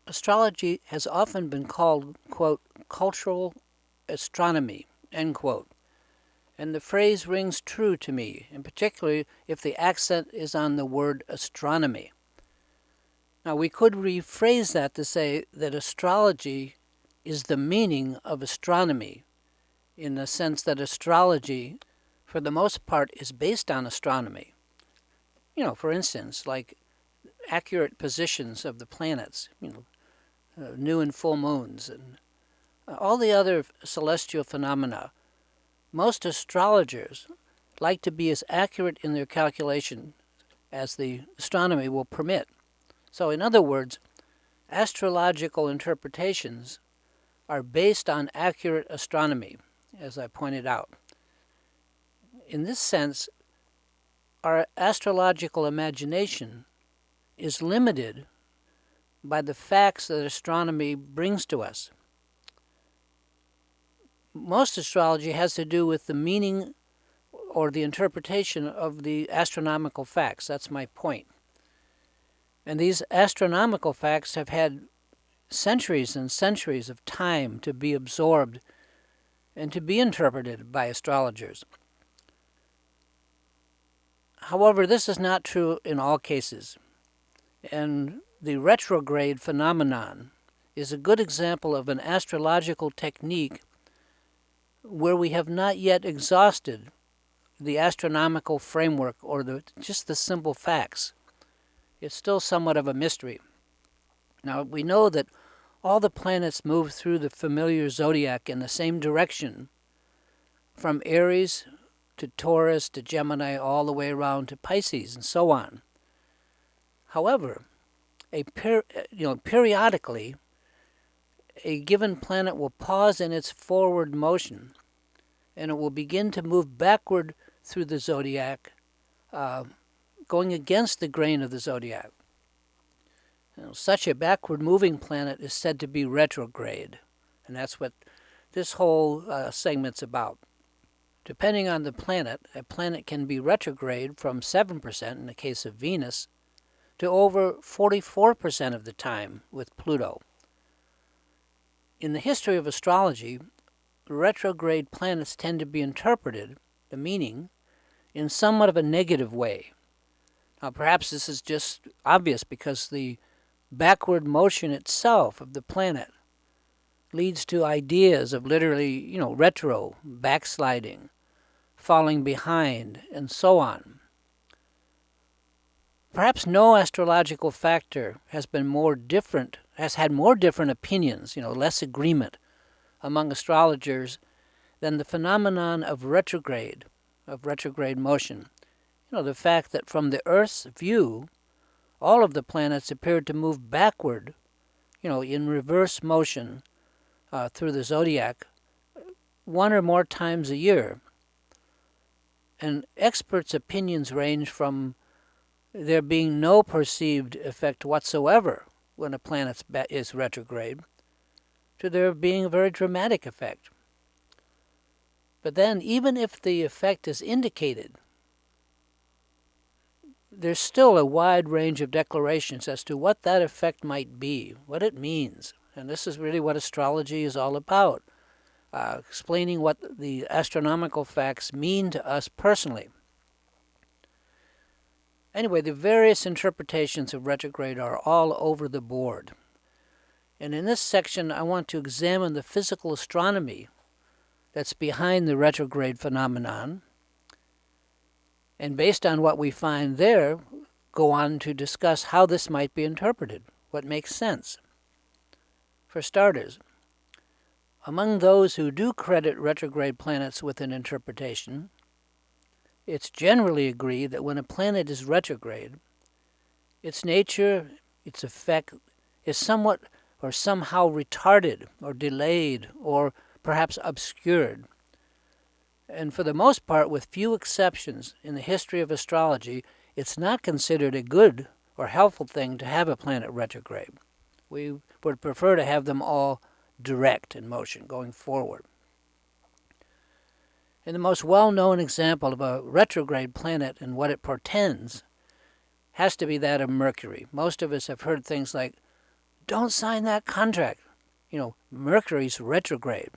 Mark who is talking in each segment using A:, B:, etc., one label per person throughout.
A: Astrology has often been called, quote, cultural astronomy, end quote. And the phrase rings true to me, and particularly if the accent is on the word astronomy. Now, we could rephrase that to say that astrology is the meaning of astronomy, in the sense that astrology, for the most part, is based on astronomy. You know, for instance, like accurate positions of the planets, new and full moons, and all the other celestial phenomena. Most astrologers like to be as accurate in their calculation as the astronomy will permit. So in other words, astrological interpretations are based on accurate astronomy, as I pointed out. In this sense, our astrological imagination is limited by the facts that astronomy brings to us. Most astrology has to do with the meaning or the interpretation of the astronomical facts. That's my point. And these astronomical facts have had centuries and centuries of time to be absorbed and to be interpreted by astrologers. However, this is not true in all cases. And the retrograde phenomenon is a good example of an astrological technique where we have not yet exhausted the astronomical framework or just the simple facts. It's still somewhat of a mystery. Now, we know that all the planets move through the familiar zodiac in the same direction, from Aries to Taurus to Gemini, all the way around to Pisces, and so on. However, periodically, a given planet will pause in its forward motion, and it will begin to move backward through the zodiac, going against the grain of the zodiac. Such a backward-moving planet is said to be retrograde, and that's what this whole segment's about. Depending on the planet, a planet can be retrograde from 7% in the case of Venus to over 44% of the time with Pluto. In the history of astrology, retrograde planets tend to be interpreted, the meaning, in somewhat of a negative way. Now, perhaps this is just obvious because the backward motion itself of the planet leads to ideas of literally, retro, backsliding, falling behind, and so on. Perhaps no astrological factor has had more different opinions, less agreement among astrologers than the phenomenon of retrograde motion. The fact that from the Earth's view, all of the planets appeared to move backward, in reverse motion through the zodiac one or more times a year. And experts' opinions range from there being no perceived effect whatsoever when a planet is retrograde to there being a very dramatic effect. But then, even if the effect is indicated, there's still a wide range of declarations as to what that effect might be, what it means. And this is really what astrology is all about, explaining what the astronomical facts mean to us personally. Anyway, the various interpretations of retrograde are all over the board. And in this section, I want to examine the physical astronomy that's behind the retrograde phenomenon, and based on what we find there, go on to discuss how this might be interpreted, what makes sense. For starters, among those who do credit retrograde planets with an interpretation, it's generally agreed that when a planet is retrograde, its nature, its effect, is somewhat or somehow retarded or delayed or perhaps obscured. And for the most part, with few exceptions in the history of astrology, it's not considered a good or helpful thing to have a planet retrograde. We would prefer to have them all direct in motion, going forward. And the most well-known example of a retrograde planet and what it portends has to be that of Mercury. Most of us have heard things like, don't sign that contract. Mercury's retrograde.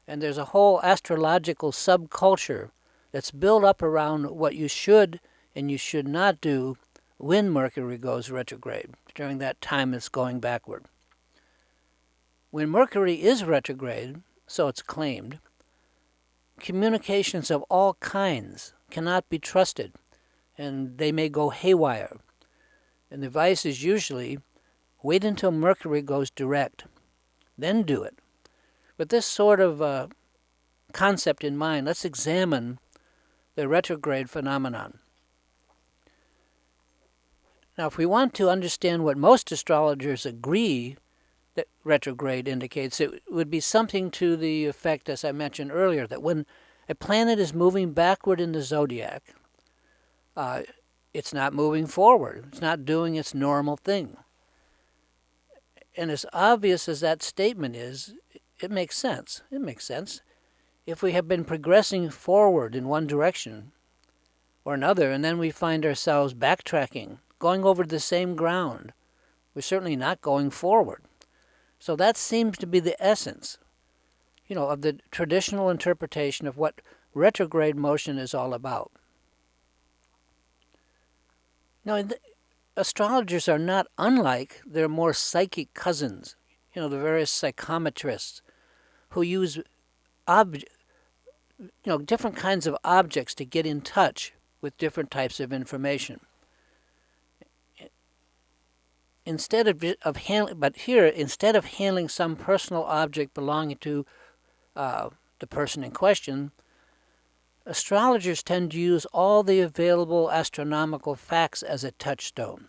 A: And there's a whole astrological subculture that's built up around what you should and you should not do when Mercury goes retrograde, during that time it's going backward. When Mercury is retrograde, so it's claimed, communications of all kinds cannot be trusted, and they may go haywire. And the advice is usually, wait until Mercury goes direct, then do it. With this sort of concept in mind, let's examine the retrograde phenomenon. Now, if we want to understand what most astrologers agree that retrograde indicates, it would be something to the effect, as I mentioned earlier, that when a planet is moving backward in the zodiac, it's not moving forward. It's not doing its normal thing. And as obvious as that statement is, it makes sense. It makes sense. If we have been progressing forward in one direction or another, and then we find ourselves backtracking, going over the same ground, we're certainly not going forward. So that seems to be the essence, of the traditional interpretation of what retrograde motion is all about. Now, astrologers are not unlike their more psychic cousins, the various psychometrists who use different kinds of objects to get in touch with different types of information. Instead of handling some personal object belonging to the person in question, astrologers tend to use all the available astronomical facts as a touchstone,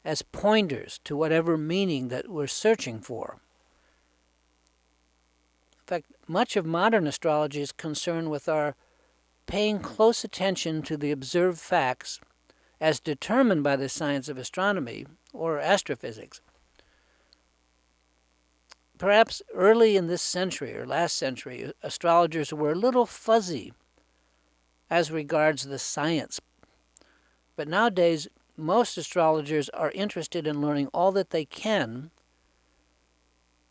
A: as pointers to whatever meaning that we're searching for. In fact, much of modern astrology is concerned with our paying close attention to the observed facts as determined by the science of astronomy or astrophysics. Perhaps early in this century or last century, astrologers were a little fuzzy as regards the science. But nowadays, most astrologers are interested in learning all that they can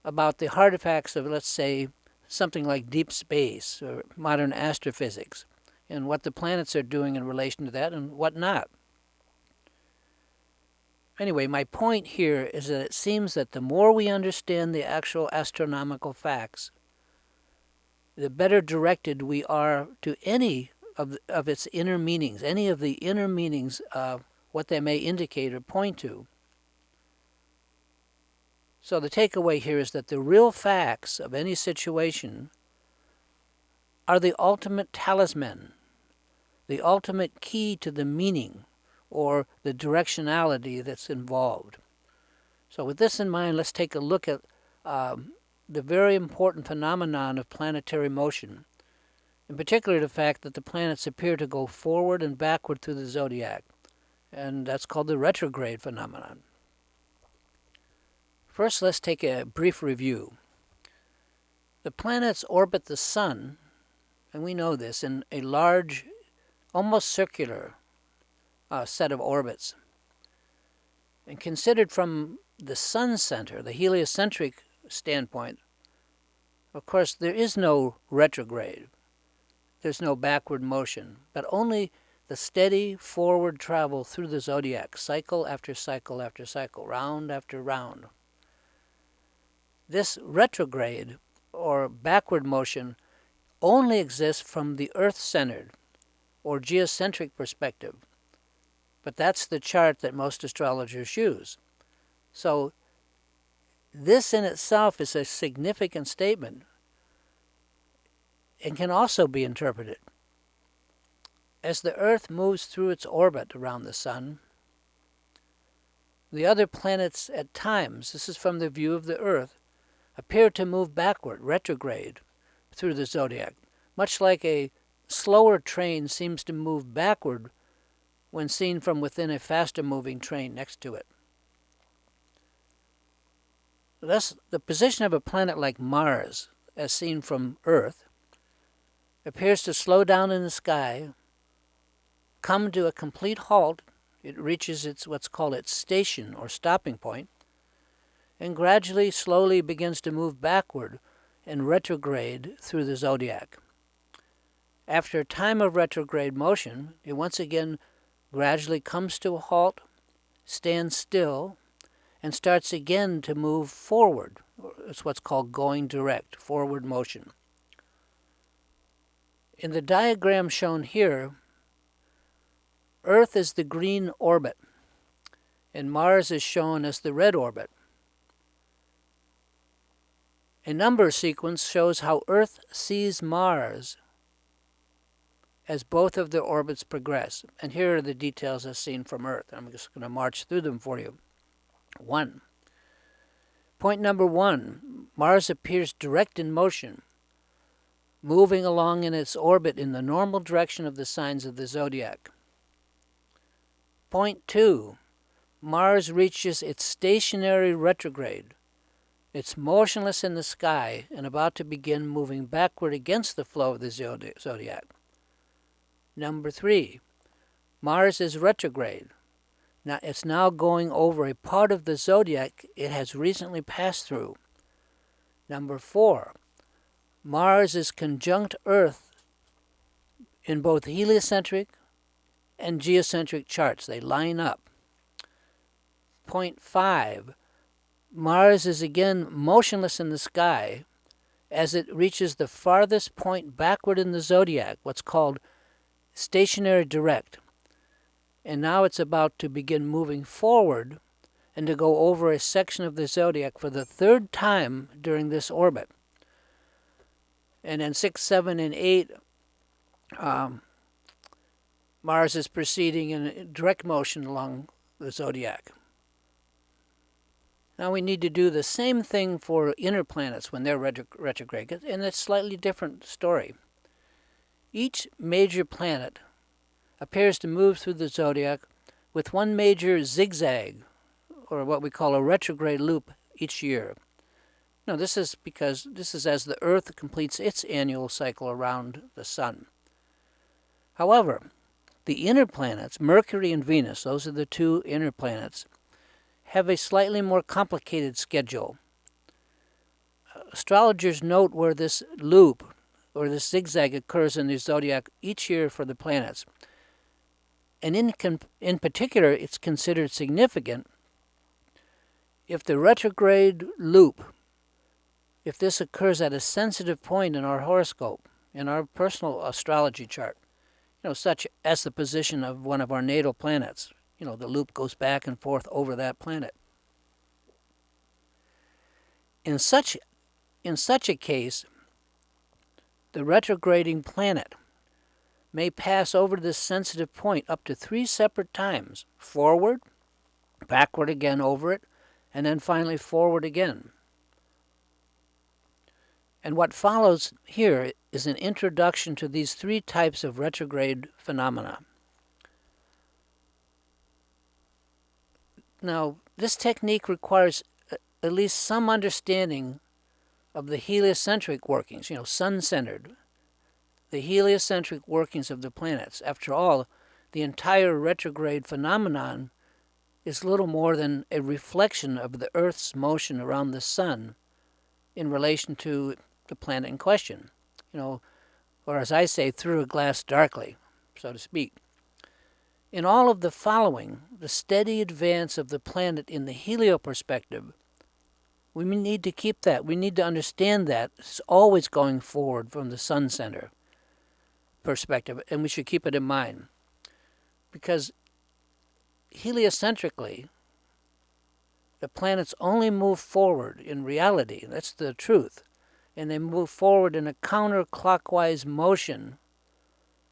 A: about the artifacts of, let's say, something like deep space or modern astrophysics, and what the planets are doing in relation to that and what not. Anyway, my point here is that it seems that the more we understand the actual astronomical facts, the better directed we are to any of its inner meanings, any of the inner meanings of what they may indicate or point to. So the takeaway here is that the real facts of any situation are the ultimate talisman, the ultimate key to the meaning or the directionality that's involved. So with this in mind, let's take a look at the very important phenomenon of planetary motion, in particular the fact that the planets appear to go forward and backward through the zodiac, and that's called the retrograde phenomenon. First, let's take a brief review. The planets orbit the sun, and we know this, in a large, almost circular set of orbits. And considered from the sun center, the heliocentric standpoint, of course, there is no retrograde. There's no backward motion, but only the steady forward travel through the zodiac, cycle after cycle after cycle, round after round. This retrograde, or backward motion, only exists from the Earth-centered, or geocentric perspective. But that's the chart that most astrologers use. So this in itself is a significant statement and can also be interpreted. As the Earth moves through its orbit around the sun, the other planets at times, this is from the view of the Earth, appear to move backward, retrograde, through the zodiac, much like a slower train seems to move backward when seen from within a faster moving train next to it. Thus, the position of a planet like Mars, as seen from Earth, appears to slow down in the sky, come to a complete halt. It reaches what's called its station or stopping point, and gradually, slowly begins to move backward and retrograde through the zodiac. After a time of retrograde motion, it once again gradually comes to a halt, stands still, and starts again to move forward. It's what's called going direct, forward motion. In the diagram shown here, Earth is the green orbit, and Mars is shown as the red orbit. A number sequence shows how Earth sees Mars as both of the orbits progress. And here are the details as seen from Earth. I'm just going to march through them for you. 1. Point number 1, Mars appears direct in motion, moving along in its orbit in the normal direction of the signs of the zodiac. Point 2, Mars reaches its stationary retrograde. It's motionless in the sky and about to begin moving backward against the flow of the zodiac. Number 3, Mars is retrograde. Now, it's now going over a part of the zodiac it has recently passed through. Number 4, Mars is conjunct Earth in both heliocentric and geocentric charts. They line up. Point 5, Mars is again motionless in the sky as it reaches the farthest point backward in the zodiac, what's called stationary direct. And now it's about to begin moving forward and to go over a section of the zodiac for the third time during this orbit. And then 6, 7, and 8, Mars is proceeding in direct motion along the zodiac. Now we need to do the same thing for inner planets when they're retrograde, and it's a slightly different story. Each major planet appears to move through the zodiac with one major zigzag, or what we call a retrograde loop, each year. Now this is as the Earth completes its annual cycle around the Sun. However, the inner planets, Mercury and Venus, those are the two inner planets, have a slightly more complicated schedule. Astrologers note where this loop, or this zigzag, occurs in the zodiac each year for the planets. And in particular, it's considered significant if the retrograde loop, if this occurs at a sensitive point in our horoscope, in our personal astrology chart, such as the position of one of our natal planets. The loop goes back and forth over that planet. In such a case, the retrograding planet may pass over this sensitive point up to 3 separate times, forward, backward again over it, and then finally forward again. And what follows here is an introduction to these 3 types of retrograde phenomena. Now, this technique requires at least some understanding of the heliocentric workings, sun-centered, the heliocentric workings of the planets. After all, the entire retrograde phenomenon is little more than a reflection of the Earth's motion around the Sun in relation to the planet in question, or as I say, through a glass darkly, so to speak. In all of the following, the steady advance of the planet in the helio perspective, we need to keep that. We need to understand that it's always going forward from the sun center perspective, and we should keep it in mind. Because heliocentrically, the planets only move forward in reality. That's the truth. And they move forward in a counterclockwise motion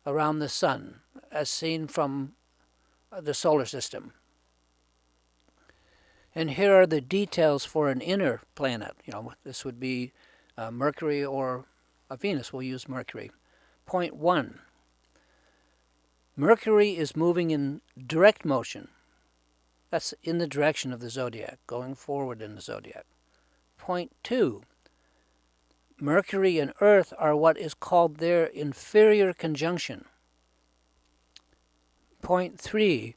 A: around the sun, as seen from the solar system. And here are the details for an inner planet. This would be Mercury or Venus. We'll use Mercury. Point 1. Mercury is moving in direct motion. That's in the direction of the zodiac, going forward in the zodiac. Point 2, Mercury and Earth are what is called their inferior conjunction. Point 3,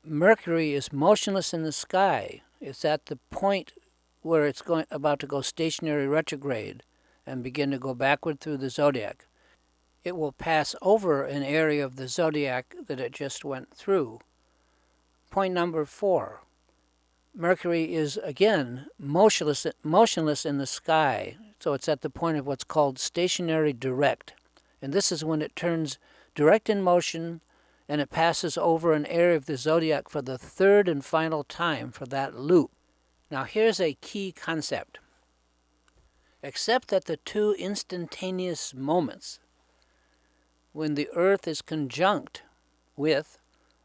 A: Mercury is motionless in the sky. It's at the point where it's about to go stationary retrograde and begin to go backward through the zodiac. It will pass over an area of the zodiac that it just went through. Point number 4, Mercury is, again, motionless in the sky, so it's at the point of what's called stationary direct. And this is when it turns direct in motion and it passes over an area of the zodiac for the third and final time for that loop. Now here's a key concept. Except that the two instantaneous moments when the Earth is conjunct with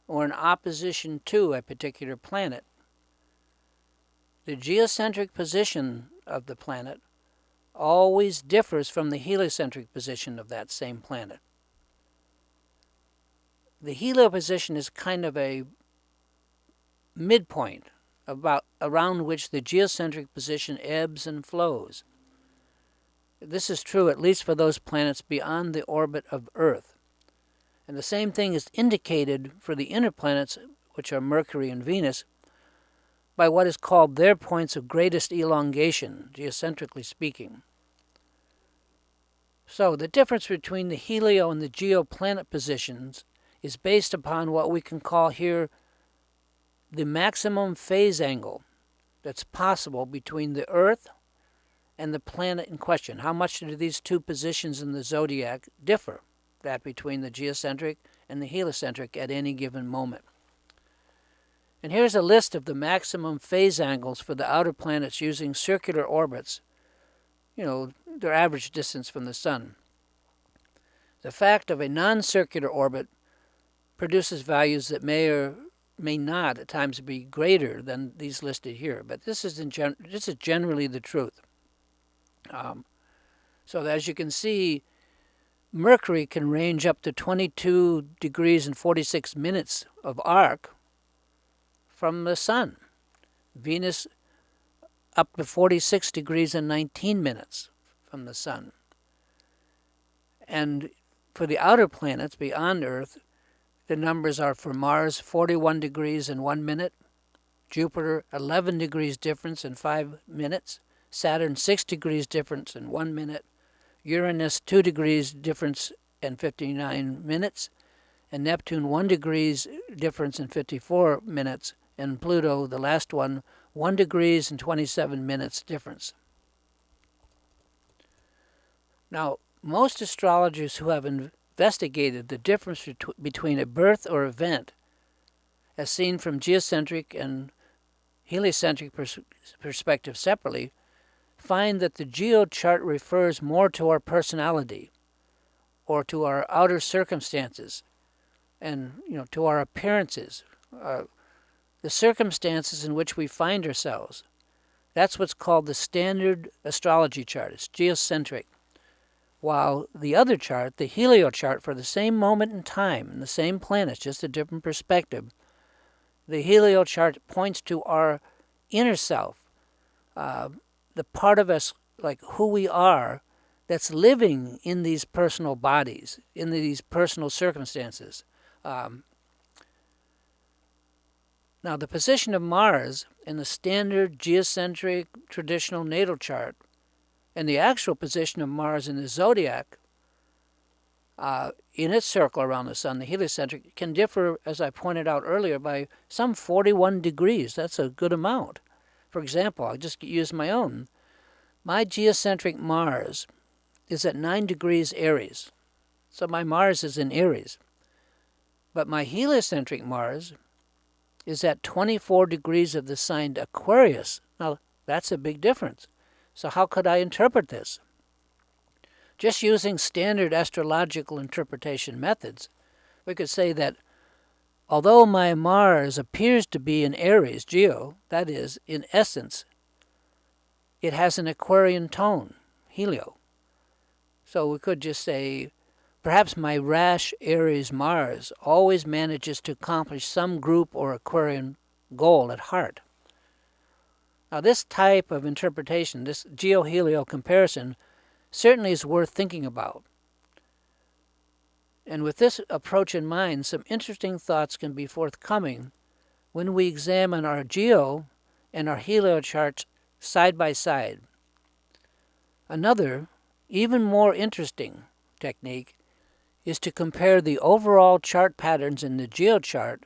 A: or in opposition to a particular planet, the geocentric position of the planet always differs from the heliocentric position of that same planet. The helio position is kind of a midpoint around which the geocentric position ebbs and flows. This is true at least for those planets beyond the orbit of Earth. And the same thing is indicated for the inner planets, which are Mercury and Venus, by what is called their points of greatest elongation, geocentrically speaking. So the difference between the helio and the geoplanet positions is based upon what we can call here the maximum phase angle that's possible between the Earth and the planet in question. How much do these two positions in the zodiac differ, that between the geocentric and the heliocentric at any given moment? And here's a list of the maximum phase angles for the outer planets using circular orbits, their average distance from the Sun. The fact of a non-circular orbit produces values that may or may not at times be greater than these listed here, but this is generally the truth. So as you can see, Mercury can range up to 22 degrees and 46 minutes of arc from the Sun. Venus up to 46 degrees and 19 minutes from the Sun. And for the outer planets beyond Earth, the numbers are for Mars 41 degrees and 1 minute, Jupiter 11 degrees difference in 5 minutes, Saturn 6 degrees difference in 1 minute, Uranus 2 degrees difference in 59 minutes, and Neptune 1 degrees difference in 54 minutes, and Pluto, the last one, 1 degrees and 27 minutes difference. Now, most astrologers who have investigated the difference between a birth or event, as seen from geocentric and heliocentric perspective separately, find that the geo chart refers more to our personality or to our outer circumstances and to our appearances, the circumstances in which we find ourselves. That's what's called the standard astrology chart. It's geocentric. While the other chart, the helio chart, for the same moment in time and the same planets, just a different perspective, the helio chart points to our inner self, the part of us, like who we are, that's living in these personal bodies, in these personal circumstances. Now, the position of Mars in the standard geocentric traditional natal chart and the actual position of Mars in the zodiac in its circle around the Sun, the heliocentric, can differ, as I pointed out earlier, by some 41 degrees. That's a good amount. For example, I'll just use my own. My geocentric Mars is at 9 degrees Aries. So my Mars is in Aries. But my heliocentric Mars is at 24 degrees of the sign Aquarius. Now, that's a big difference. So how could I interpret this? Just using standard astrological interpretation methods, we could say that although my Mars appears to be in Aries, Geo, that is, in essence, it has an Aquarian tone, helio. So we could just say Perhaps my rash Aries Mars always manages to accomplish some group or Aquarian goal at heart. Now, this type of interpretation, this geo-helio comparison, certainly is worth thinking about. And with this approach in mind, some interesting thoughts can be forthcoming when we examine our geo and our helio charts side by side. Another, even more interesting technique is to compare the overall chart patterns in the geochart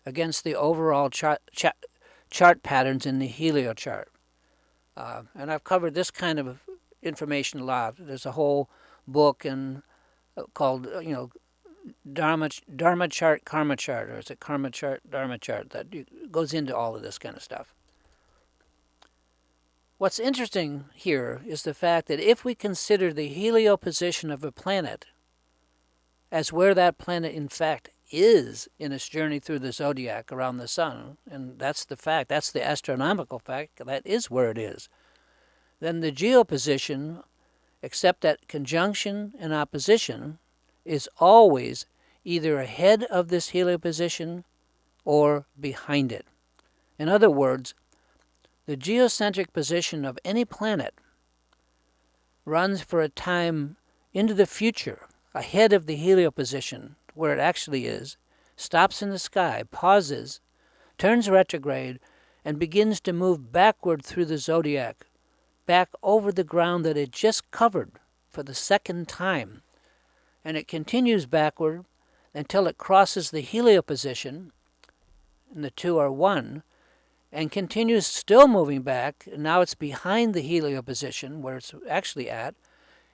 A: against the overall chart patterns in the helio chart. And I've covered this kind of information a lot. There's a whole book called, Dharma chart, karma chart, or is it karma chart, dharma chart, that goes into all of this kind of stuff. What's interesting here is the fact that if we consider the helio position of a planet as where that planet in fact is in its journey through the zodiac around the sun, and that's the fact, that's the astronomical fact, that is where it is, then the geo position, except at conjunction and opposition, is always either ahead of this helio position or behind it. In other words, the geocentric position of any planet runs for a time into the future, ahead of the helio position, where it actually is, stops in the sky, pauses, turns retrograde, and begins to move backward through the zodiac, back over the ground that it just covered for the second time. And it continues backward until it crosses the helio position, and the two are one, and continues still moving back. Now it's behind the helio position, where it's actually at,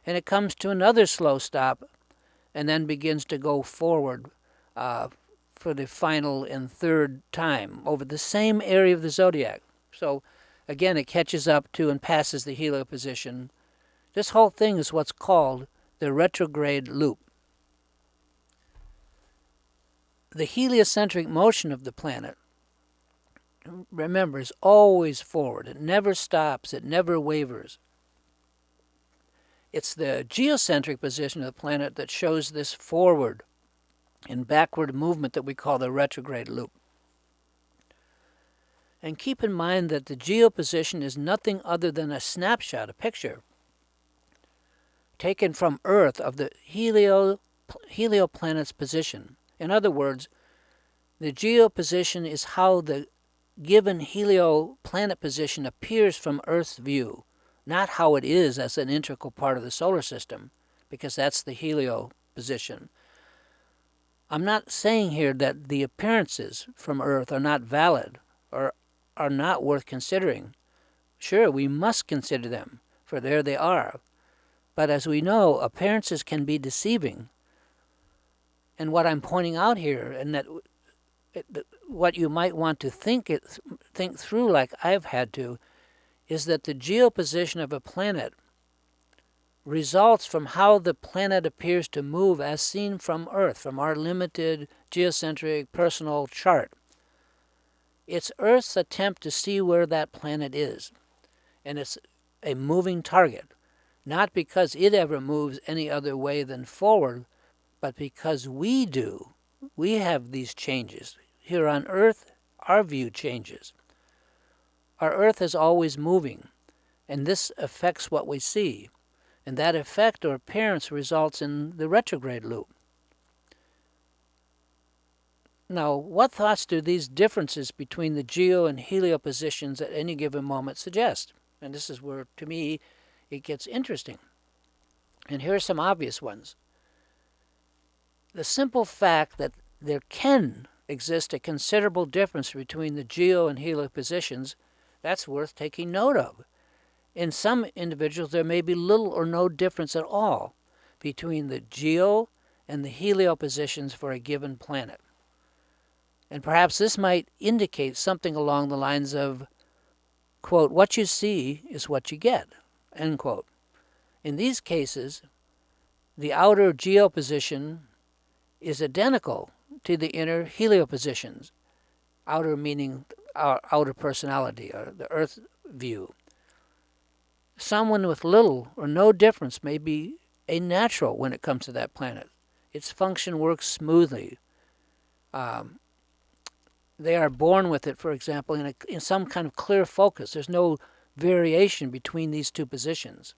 A: and it comes to another slow stop, and then begins to go forward for the final and third time over the same area of the zodiac. So again, it catches up to and passes the helio position. This whole thing is what's called the retrograde loop. The heliocentric motion of the planet, remember, is always forward. It never stops. It never wavers. It's the geocentric position of the planet that shows this forward and backward movement that we call the retrograde loop. And keep in mind that the geo position is nothing other than a snapshot, a picture, taken from Earth of the helio planet's position. In other words, the geo position is how the given helio planet position appears from Earth's view, not how it is as an integral part of the solar system, because that's the helio position. I'm not saying here that the appearances from Earth are not valid or are not worth considering. Sure, we must consider them, for there they are. But as we know, appearances can be deceiving. And what I'm pointing out here, and that what you might want to think through, like I've had to, is that the geoposition of a planet results from how the planet appears to move as seen from Earth, from our limited geocentric personal chart. It's Earth's attempt to see where that planet is, and it's a moving target, not because it ever moves any other way than forward, but because we do. We have these changes. Here on Earth, our view changes. Our Earth is always moving, and this affects what we see. And that effect or appearance results in the retrograde loop. Now, what thoughts do these differences between the geo and helio positions at any given moment suggest? And this is where, to me, it gets interesting. And here are some obvious ones. The simple fact that there can exist a considerable difference between the geo and helio positions, that's worth taking note of. In some individuals, there may be little or no difference at all between the geo and the helio positions for a given planet. And perhaps this might indicate something along the lines of, quote, what you see is what you get, end quote. In these cases, the outer geo position is identical to the inner helio positions, outer meaning our outer personality, or the Earth view. Someone with little or no difference may be a natural when it comes to that planet. its function works smoothly. They are born with it, for example, in some kind of clear focus. There's no variation between these two positions.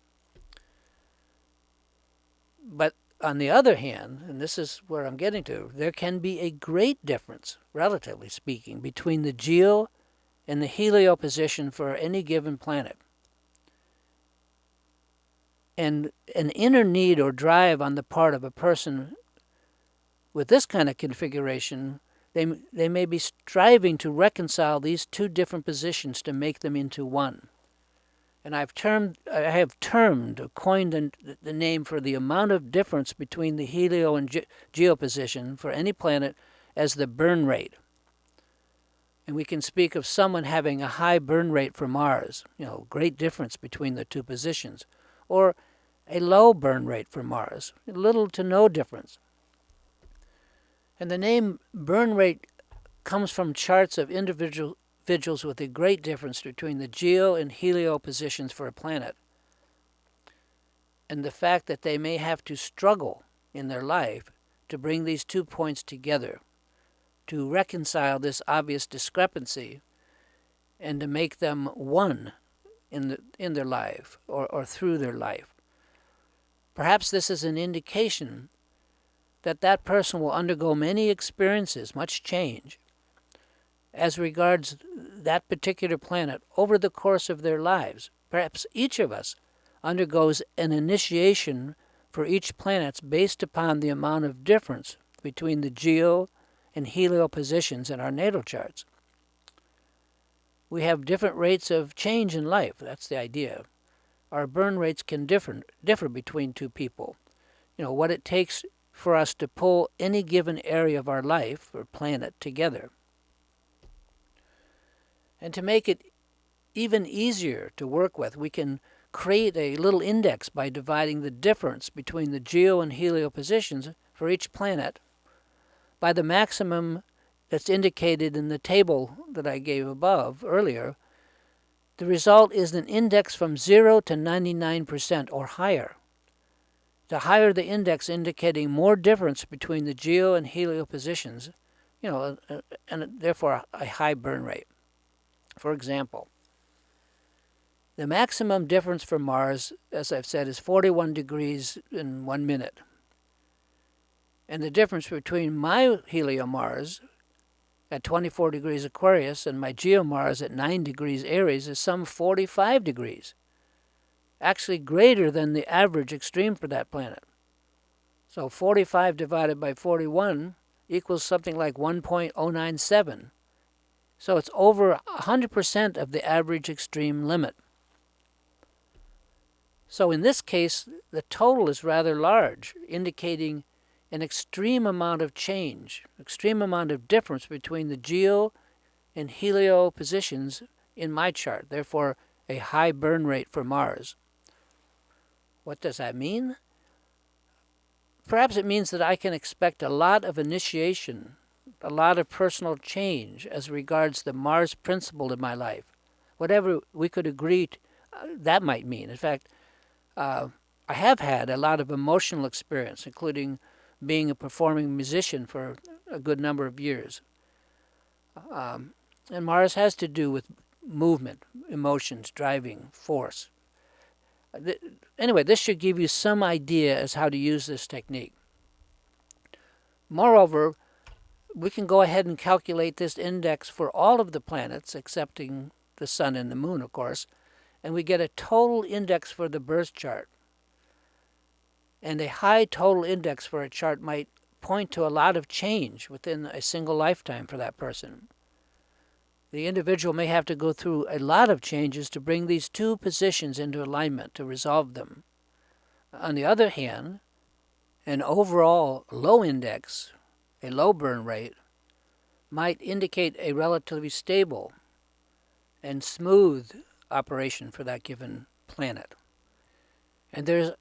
A: But on the other hand, and this is where I'm getting to, there can be a great difference, relatively speaking, between the geo and the helio position for any given planet. And an inner need or drive on the part of a person with this kind of configuration, they may be striving to reconcile these two different positions to make them into one. And I have coined the name for the amount of difference between the helio and geo position for any planet as the burn rate. And we can speak of someone having a high burn rate for Mars, great difference between the two positions, or a low burn rate for Mars, little to no difference. And the name burn rate comes from charts of individuals with a great difference between the geo and helio positions for a planet, and the fact that they may have to struggle in their life to bring these 2 points together, to reconcile this obvious discrepancy, and to make them one in their life or through their life. Perhaps this is an indication that that person will undergo many experiences, much change, as regards that particular planet over the course of their lives. Perhaps each of us undergoes an initiation for each planet based upon the amount of difference between the geo and helio positions in our natal charts. We have different rates of change in life. That's the idea. Our burn rates can differ between two people. What it takes for us to pull any given area of our life or planet together. And to make it even easier to work with, we can create a little index by dividing the difference between the geo and helio positions for each planet by the maximum that's indicated in the table that I gave above earlier. The result is an index from 0 to 99% or higher. The higher the index indicating more difference between the geo and helio positions, and therefore a high burn rate. For example, the maximum difference for Mars, as I've said, is 41 degrees in 1 minute. And the difference between my helio Mars at 24 degrees Aquarius and my geo Mars at 9 degrees Aries is some 45 degrees. Actually greater than the average extreme for that planet. So 45 divided by 41 equals something like 1.097. So it's over 100% of the average extreme limit. So in this case, the total is rather large, indicating an extreme amount of change, extreme amount of difference between the geo and helio positions in my chart, therefore a high burn rate for Mars. What does that mean? Perhaps it means that I can expect a lot of initiation, a lot of personal change as regards the Mars principle in my life. Whatever we could agree that might mean. In fact, I have had a lot of emotional experience, including being a performing musician for a good number of years. And Mars has to do with movement, emotions, driving, force. Anyway, this should give you some idea as how to use this technique. Moreover, we can go ahead and calculate this index for all of the planets, excepting the Sun and the Moon, of course, and we get a total index for the birth chart. And a high total index for a chart might point to a lot of change within a single lifetime for that person. The individual may have to go through a lot of changes to bring these two positions into alignment, to resolve them. On the other hand, an overall low index, a low burn rate, might indicate a relatively stable and smooth operation for that given planet. And there's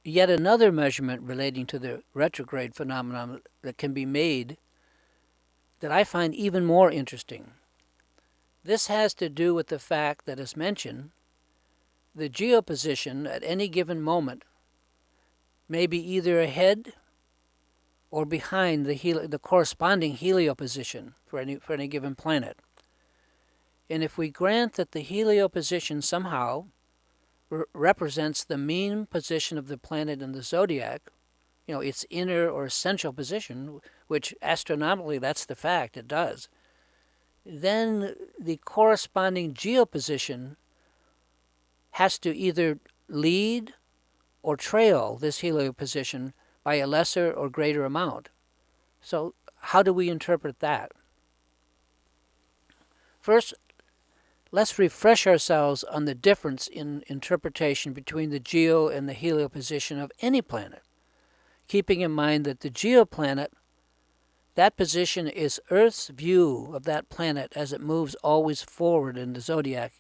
A: yet another measurement relating to the retrograde phenomenon that can be made that I find even more interesting. This has to do with the fact that, as mentioned, the geoposition at any given moment may be either ahead or behind the corresponding helioposition for any given planet. And if we grant that the helioposition somehow represents the mean position of the planet in the zodiac, its inner or essential position, which astronomically that's the fact, it does, then the corresponding geoposition has to either lead or trail this helioposition by a lesser or greater amount. So how do we interpret that? First, let's refresh ourselves on the difference in interpretation between the geo and the helioposition of any planet, keeping in mind that the geoplanet, that position is Earth's view of that planet as it moves always forward in the zodiac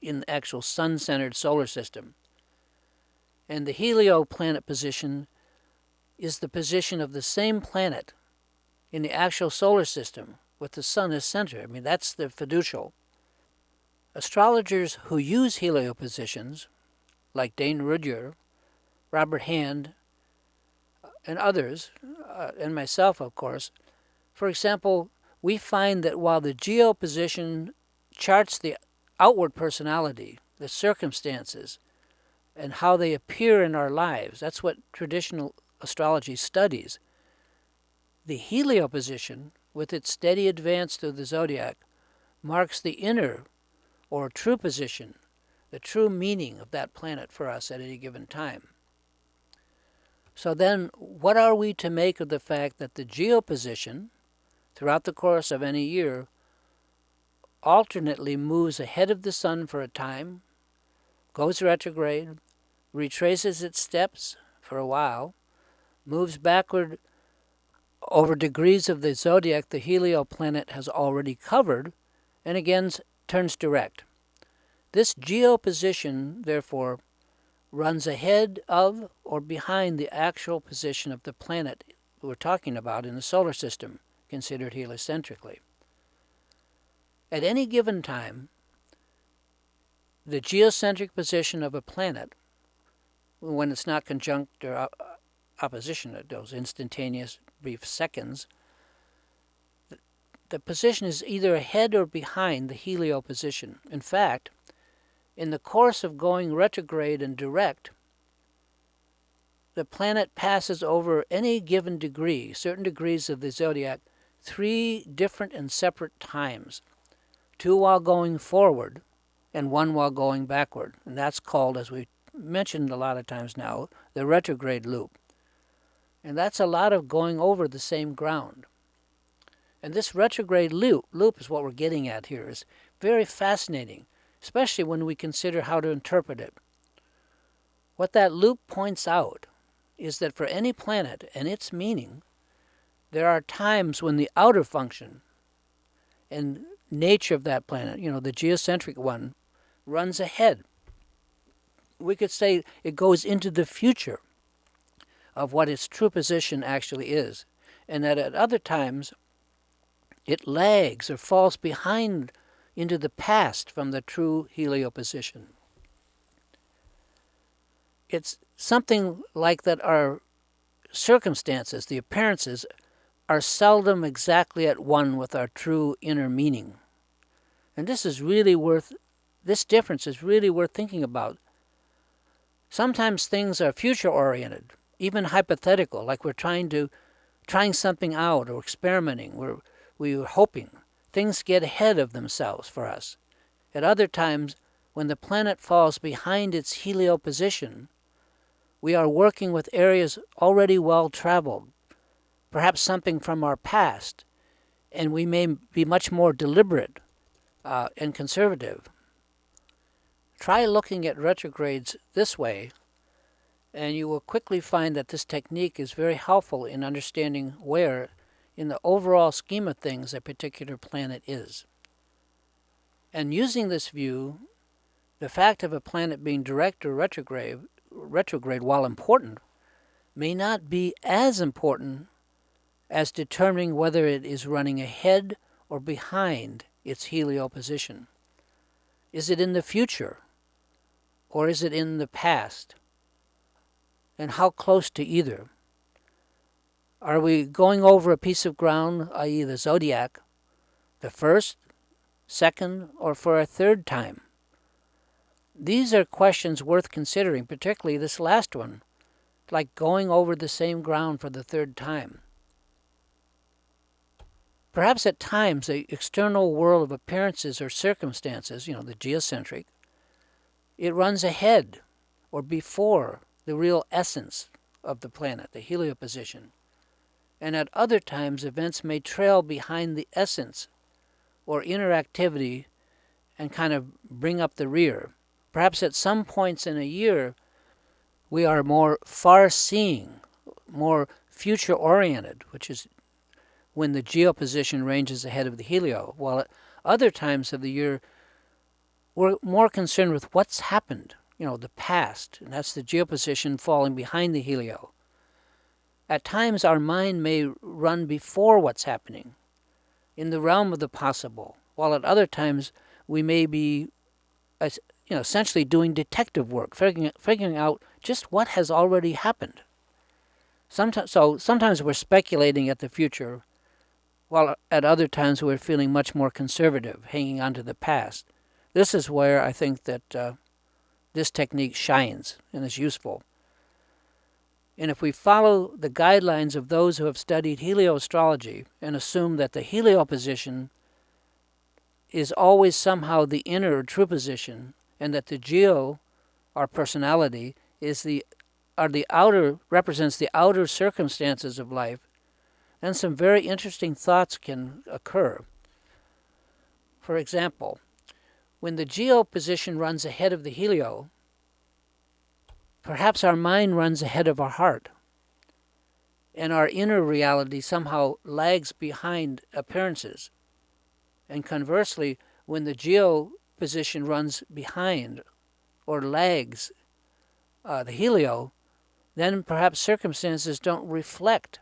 A: in the actual sun-centered solar system. And the helioplanet position is the position of the same planet in the actual solar system with the sun as center. I mean, that's the fiducial. Astrologers who use heliopositions, like Dane Rudhyar, Robert Hand, and others, and myself, of course, for example, we find that while the geoposition charts the outward personality, the circumstances, and how they appear in our lives, that's what traditional astrology studies. The helioposition, with its steady advance through the zodiac, marks the inner or true position, the true meaning of that planet for us at any given time. So then, what are we to make of the fact that the geoposition, throughout the course of any year, alternately moves ahead of the sun for a time, goes retrograde, retraces its steps for a while, moves backward over degrees of the zodiac the helioplanet has already covered, and again turns direct. This geoposition, therefore, runs ahead of or behind the actual position of the planet we're talking about in the solar system, considered heliocentrically. At any given time, the geocentric position of a planet, when it's not conjunct or opposition at those instantaneous brief seconds, the position is either ahead or behind the helioposition. In fact, in the course of going retrograde and direct, the planet passes over any given degree, certain degrees of the zodiac, 3 different and separate times, 2 while going forward and 1 while going backward. And that's called, as we mentioned a lot of times now, the retrograde loop. And that's a lot of going over the same ground. And this retrograde loop is what we're getting at here, is very fascinating, especially when we consider how to interpret it. What that loop points out is that for any planet and its meaning, there are times when the outer function and nature of that planet, the geocentric one, runs ahead. We could say it goes into the future of what its true position actually is, and that at other times it lags or falls behind into the past from the true helioposition. It's something like that our circumstances, the appearances, are seldom exactly at one with our true inner meaning. And this difference is really worth thinking about. Sometimes things are future-oriented, even hypothetical, like we're trying something out or experimenting. We're hoping. Things get ahead of themselves for us. At other times, when the planet falls behind its helioposition, we are working with areas already well-traveled, perhaps something from our past, and we may be much more deliberate and conservative. Try looking at retrogrades this way, and you will quickly find that this technique is very helpful in understanding where, in the overall scheme of things, a particular planet is. And using this view, the fact of a planet being direct or retrograde, while important, may not be as important as determining whether it is running ahead or behind its helioposition. Is it in the future, or is it in the past? And how close to either? Are we going over a piece of ground, i.e. the zodiac, the first, second, or for a third time? These are questions worth considering, particularly this last one, like going over the same ground for the third time. Perhaps at times the external world of appearances or circumstances, the geocentric, it runs ahead or before the real essence of the planet, the helioposition. And at other times events may trail behind the essence or interactivity and kind of bring up the rear. Perhaps at some points in a year we are more far-seeing, more future-oriented, which is when the geoposition ranges ahead of the helio, while at other times of the year we're more concerned with what's happened, the past, and that's the geoposition falling behind the helio. At times our mind may run before what's happening, in the realm of the possible, while at other times we may be essentially doing detective work, figuring out just what has already happened. Sometimes we're speculating at the future, while at other times we're feeling much more conservative, hanging on to the past. This is where I think that this technique shines and is useful. And if we follow the guidelines of those who have studied helioastrology and assume that the helioposition is always somehow the inner or true position, and that the geo, our personality, represents the outer circumstances of life, then some very interesting thoughts can occur. For example, when the geo position runs ahead of the helio, perhaps our mind runs ahead of our heart, and our inner reality somehow lags behind appearances. And conversely, when the geo position runs behind or lags the helio, then perhaps circumstances don't reflect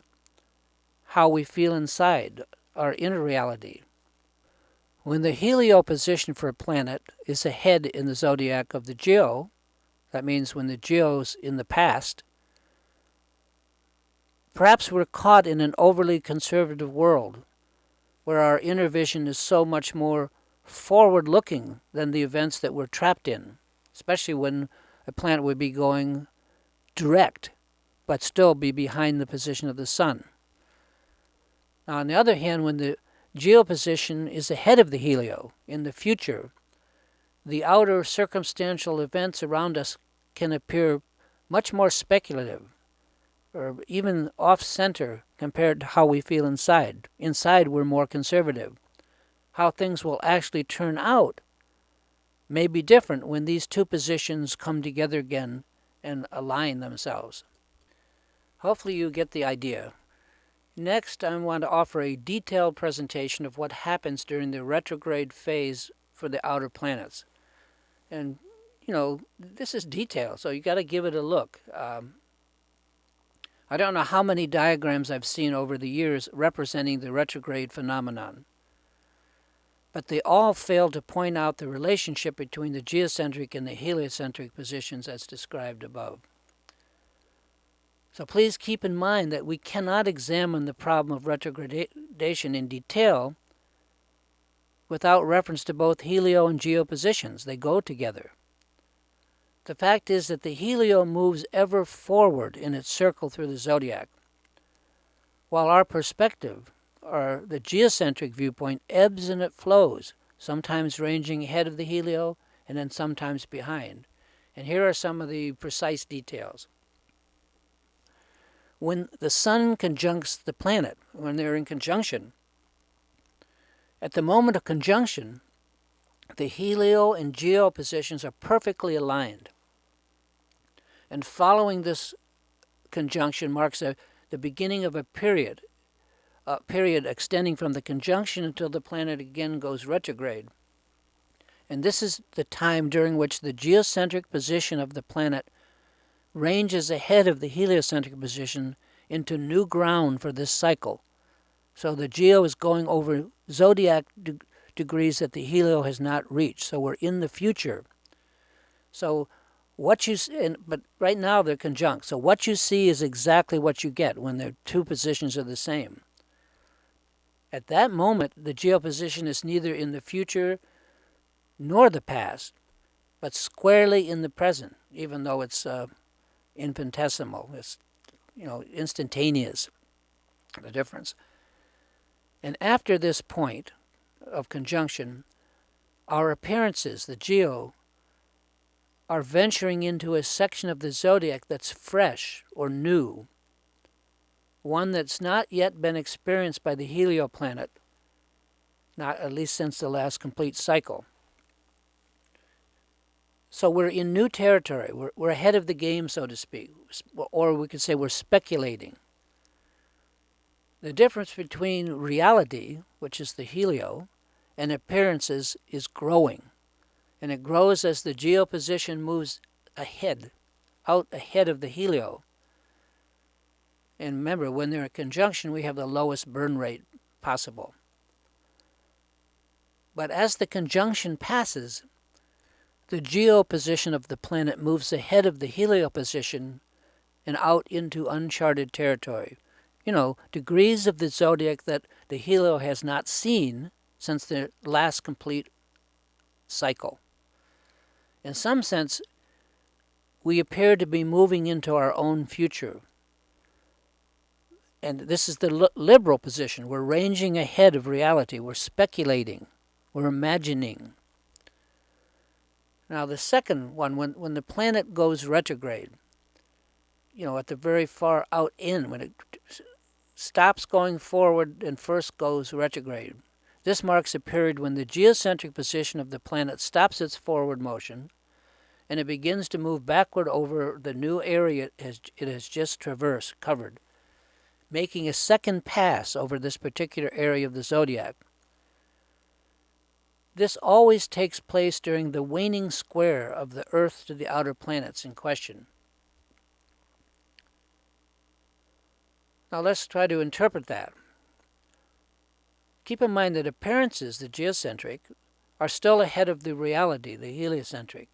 A: how we feel inside, our inner reality. When the helio position for a planet is ahead in the zodiac of the geo, that means when the geo's in the past, perhaps we're caught in an overly conservative world where our inner vision is so much more forward-looking than the events that we're trapped in, especially when a planet would be going direct, but still be behind the position of the sun. Now, on the other hand, when the geoposition is ahead of the helio in the future, the outer circumstantial events around us can appear much more speculative or even off-center compared to how we feel inside. Inside, we're more conservative. How things will actually turn out may be different when these two positions come together again and align themselves. Hopefully you get the idea. Next, I want to offer a detailed presentation of what happens during the retrograde phase for the outer planets. And, this is detailed, so you got to give it a look. I don't know how many diagrams I've seen over the years representing the retrograde phenomenon, but they all fail to point out the relationship between the geocentric and the heliocentric positions as described above. So please keep in mind that we cannot examine the problem of retrogradation in detail without reference to both helio and geo positions. They go together. The fact is that the helio moves ever forward in its circle through the zodiac, while our perspective, or the geocentric viewpoint, ebbs and it flows, sometimes ranging ahead of the helio and then sometimes behind. And here are some of the precise details. When the sun conjuncts the planet, when they're in conjunction, at the moment of conjunction, the helio and geo positions are perfectly aligned. And following this conjunction marks the beginning of a period extending from the conjunction until the planet again goes retrograde. And this is the time during which the geocentric position of the planet ranges ahead of the heliocentric position into new ground for this cycle. So the geo is going over zodiac degrees that the helio has not reached. So we're in the future. So But right now they're conjunct. So what you see is exactly what you get when their two positions are the same. At that moment, the geoposition is neither in the future nor the past, but squarely in the present, even though it's infinitesimal. It's, instantaneous, the difference. And after this point of conjunction, our appearances, the geo, are venturing into a section of the zodiac that's fresh or new, one that's not yet been experienced by the helioplanet, not at least since the last complete cycle. So we're in new territory. We're ahead of the game, so to speak, or we could say we're speculating. The difference between reality, which is the helio, and appearances is growing. And it grows as the geoposition moves ahead, out ahead of the helio. And remember, when they're in conjunction, we have the lowest burn rate possible. But as the conjunction passes, the geoposition of the planet moves ahead of the helioposition and out into uncharted territory. Degrees of the zodiac that the helio has not seen since the last complete cycle. In some sense, we appear to be moving into our own future. And this is the liberal position. We're ranging ahead of reality. We're speculating. We're imagining. Now, the second one, when the planet goes retrograde, at the very far out end, when it stops going forward and first goes retrograde, this marks a period when the geocentric position of the planet stops its forward motion and it begins to move backward over the new area it has just covered, making a second pass over this particular area of the zodiac. This always takes place during the waning square of the Earth to the outer planets in question. Now let's try to interpret that. Keep in mind that appearances, the geocentric, are still ahead of the reality, the heliocentric.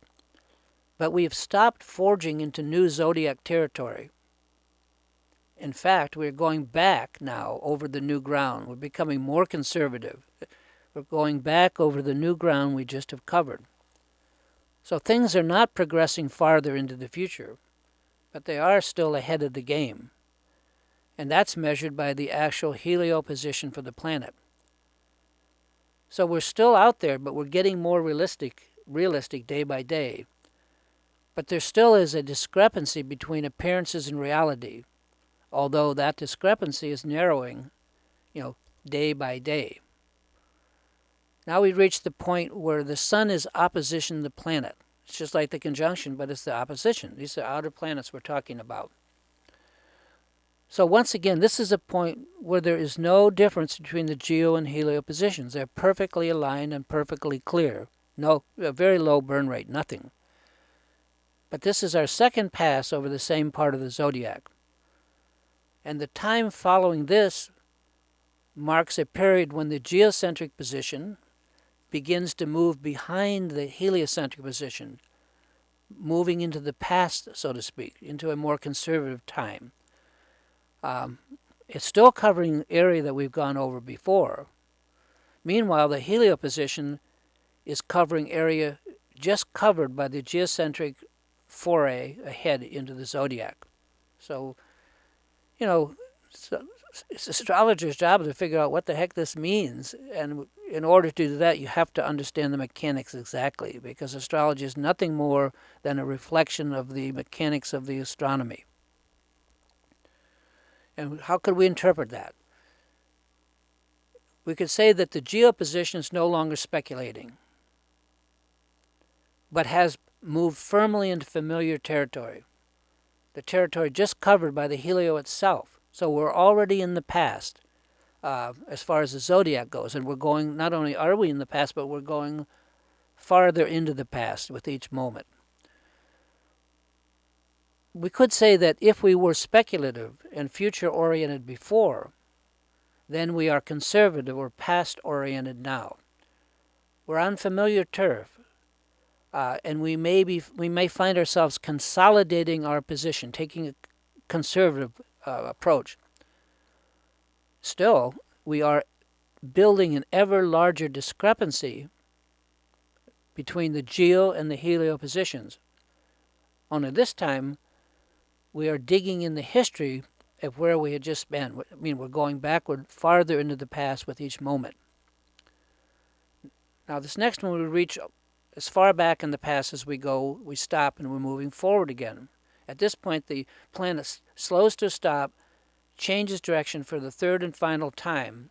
A: But we have stopped forging into new zodiac territory. In fact, we're going back now over the new ground. We're becoming more conservative. We're going back over the new ground we just have covered. So things are not progressing farther into the future, but they are still ahead of the game. And that's measured by the actual helio position for the planet. So we're still out there, but we're getting more realistic day by day. But there still is a discrepancy between appearances and reality, although that discrepancy is narrowing, day by day. Now we've reached the point where the sun is opposition to the planet. It's just like the conjunction, but it's the opposition. These are outer planets we're talking about. So once again, this is a point where there is no difference between the geo and helio positions. They're perfectly aligned and perfectly clear. No, a very low burn rate, nothing. But this is our second pass over the same part of the zodiac. And the time following this marks a period when the geocentric position begins to move behind the heliocentric position, moving into the past, so to speak, into a more conservative time. It's still covering area that we've gone over before. Meanwhile, the helio position is covering area just covered by the geocentric foray ahead into the zodiac. So, it's astrologer's job to figure out what the heck this means. And in order to do that, you have to understand the mechanics exactly, because astrology is nothing more than a reflection of the mechanics of the astronomy. And how could we interpret that? We could say that the geoposition is no longer speculating, but has moved firmly into familiar territory, the territory just covered by the helio itself. So we're already in the past as far as the zodiac goes, and we're going, not only are we in the past, but we're going farther into the past with each moment. We could say that if we were speculative and future-oriented before, then we are conservative or past-oriented now. We're on familiar turf, and we may find ourselves consolidating our position, taking a conservative approach. Still, we are building an ever larger discrepancy between the geo and the helio positions. Only this time, we are digging in the history of where we had just been. I mean, we're going backward farther into the past with each moment. Now, this next one, we reach as far back in the past as we go, we stop, and we're moving forward again. At this point, the planet slows to a stop, changes direction for the third and final time,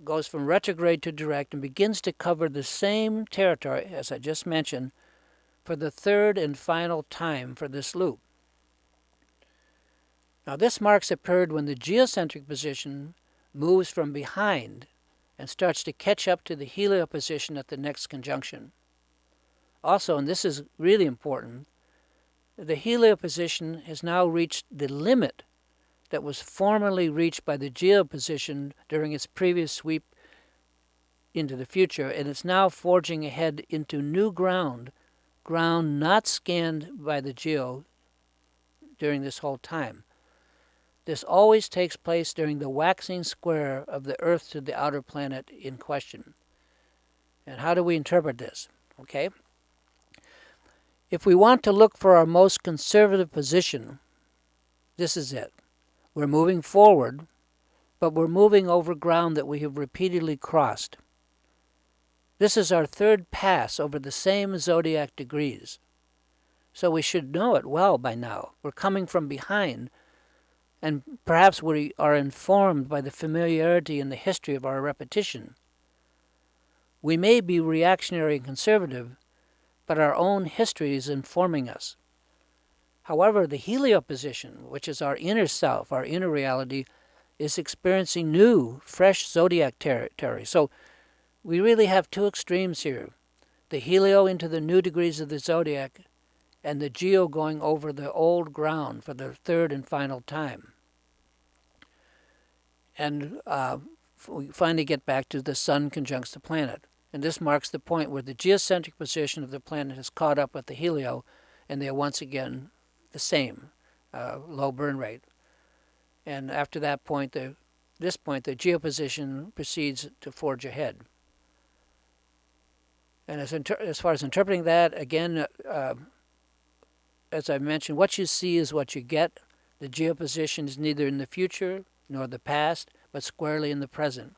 A: goes from retrograde to direct, and begins to cover the same territory, as I just mentioned, for the third and final time for this loop. Now, this marks a period when the geocentric position moves from behind and starts to catch up to the helio position at the next conjunction. Also, and this is really important, the helio position has now reached the limit that was formerly reached by the geo position during its previous sweep into the future, and it's now forging ahead into new ground not scanned by the geo during this whole time. This always takes place during the waxing square of the Earth to the outer planet in question. And how do we interpret this? Okay? If we want to look for our most conservative position, this is it. We're moving forward, but we're moving over ground that we have repeatedly crossed. This is our third pass over the same zodiac degrees. So we should know it well by now. We're coming from behind, and perhaps we are informed by the familiarity and the history of our repetition. We may be reactionary and conservative, but our own history is informing us. However, the helio position, which is our inner self, our inner reality, is experiencing new, fresh zodiac territory. So we really have two extremes here. The helio into the new degrees of the zodiac, and the geo going over the old ground for the third and final time. And we finally get back to the sun conjuncts the planet. And this marks the point where the geocentric position of the planet has caught up with the helio, and they are once again the same, low burn rate. And after that point, this point, the geo position proceeds to forge ahead. And as far as interpreting that, again, as I mentioned, what you see is what you get. The geo position is neither in the future nor the past, but squarely in the present.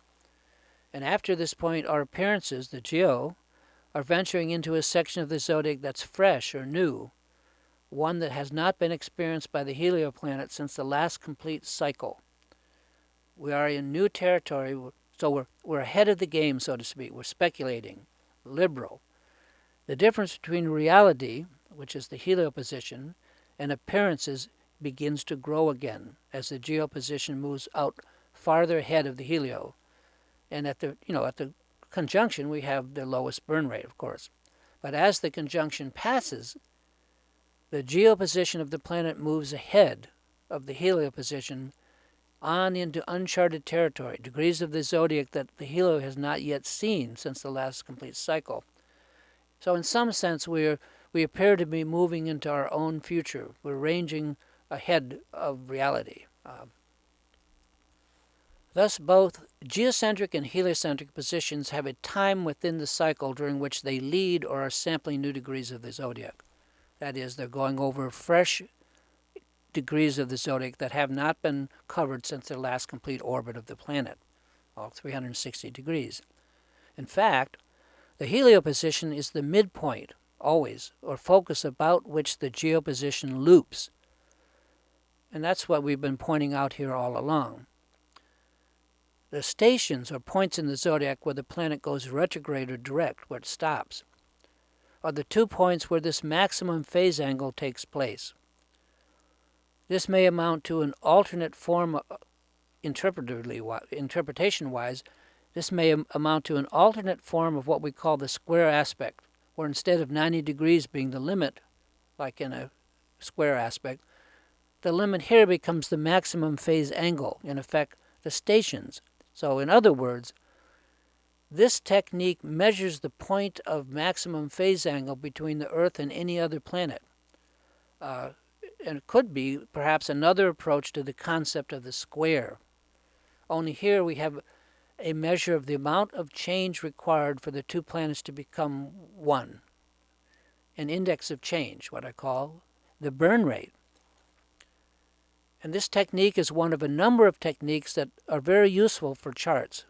A: And after this point, our appearances, the geo, are venturing into a section of the zodiac that's fresh or new, one that has not been experienced by the helio planet since the last complete cycle. We are in new territory, so we're ahead of the game, so to speak. We're speculating, liberal. The difference between reality, which is the helio position, and appearances begins to grow again as the geo position moves out farther ahead of the helio. And at the conjunction, we have the lowest burn rate, of course. But as the conjunction passes, the geo position of the planet moves ahead of the helio position on into uncharted territory, degrees of the zodiac that the helio has not yet seen since the last complete cycle. So in some sense, we appear to be moving into our own future. We're ranging ahead of reality. Thus, both geocentric and heliocentric positions have a time within the cycle during which they lead or are sampling new degrees of the zodiac. That is, they're going over fresh degrees of the zodiac that have not been covered since their last complete orbit of the planet, all 360 degrees. In fact, the helio position is the midpoint, always, or focus about which the geo position loops. And that's what we've been pointing out here all along. The stations or points in the zodiac where the planet goes retrograde or direct, where it stops, are the 2 points where this maximum phase angle takes place. This may amount to an alternate form, interpretation-wise, this may amount to an alternate form of what we call the square aspect, where instead of 90 degrees being the limit, like in a square aspect, the limit here becomes the maximum phase angle, in effect, the stations. So in other words, This technique measures the point of maximum phase angle between the Earth and any other planet. And it could be perhaps another approach to the concept of the square. Only here we have a measure of the amount of change required for the two planets to become one. An index of change, what I call the burn rate. And this technique is one of a number of techniques that are very useful for charts,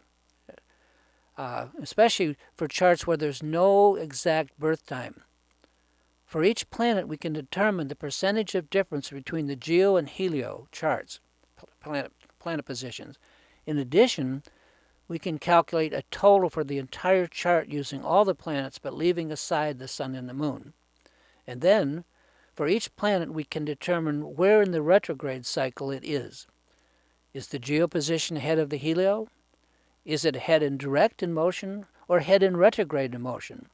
A: especially for charts where there's no exact birth time. For each planet, we can determine the percentage of difference between the geo and helio charts, planet positions. In addition, we can calculate a total for the entire chart using all the planets but leaving aside the sun and the moon. And then, for each planet, we can determine where in the retrograde cycle it is. Is the geo position ahead of the helio? Is it ahead in direct in motion or ahead in retrograde in motion?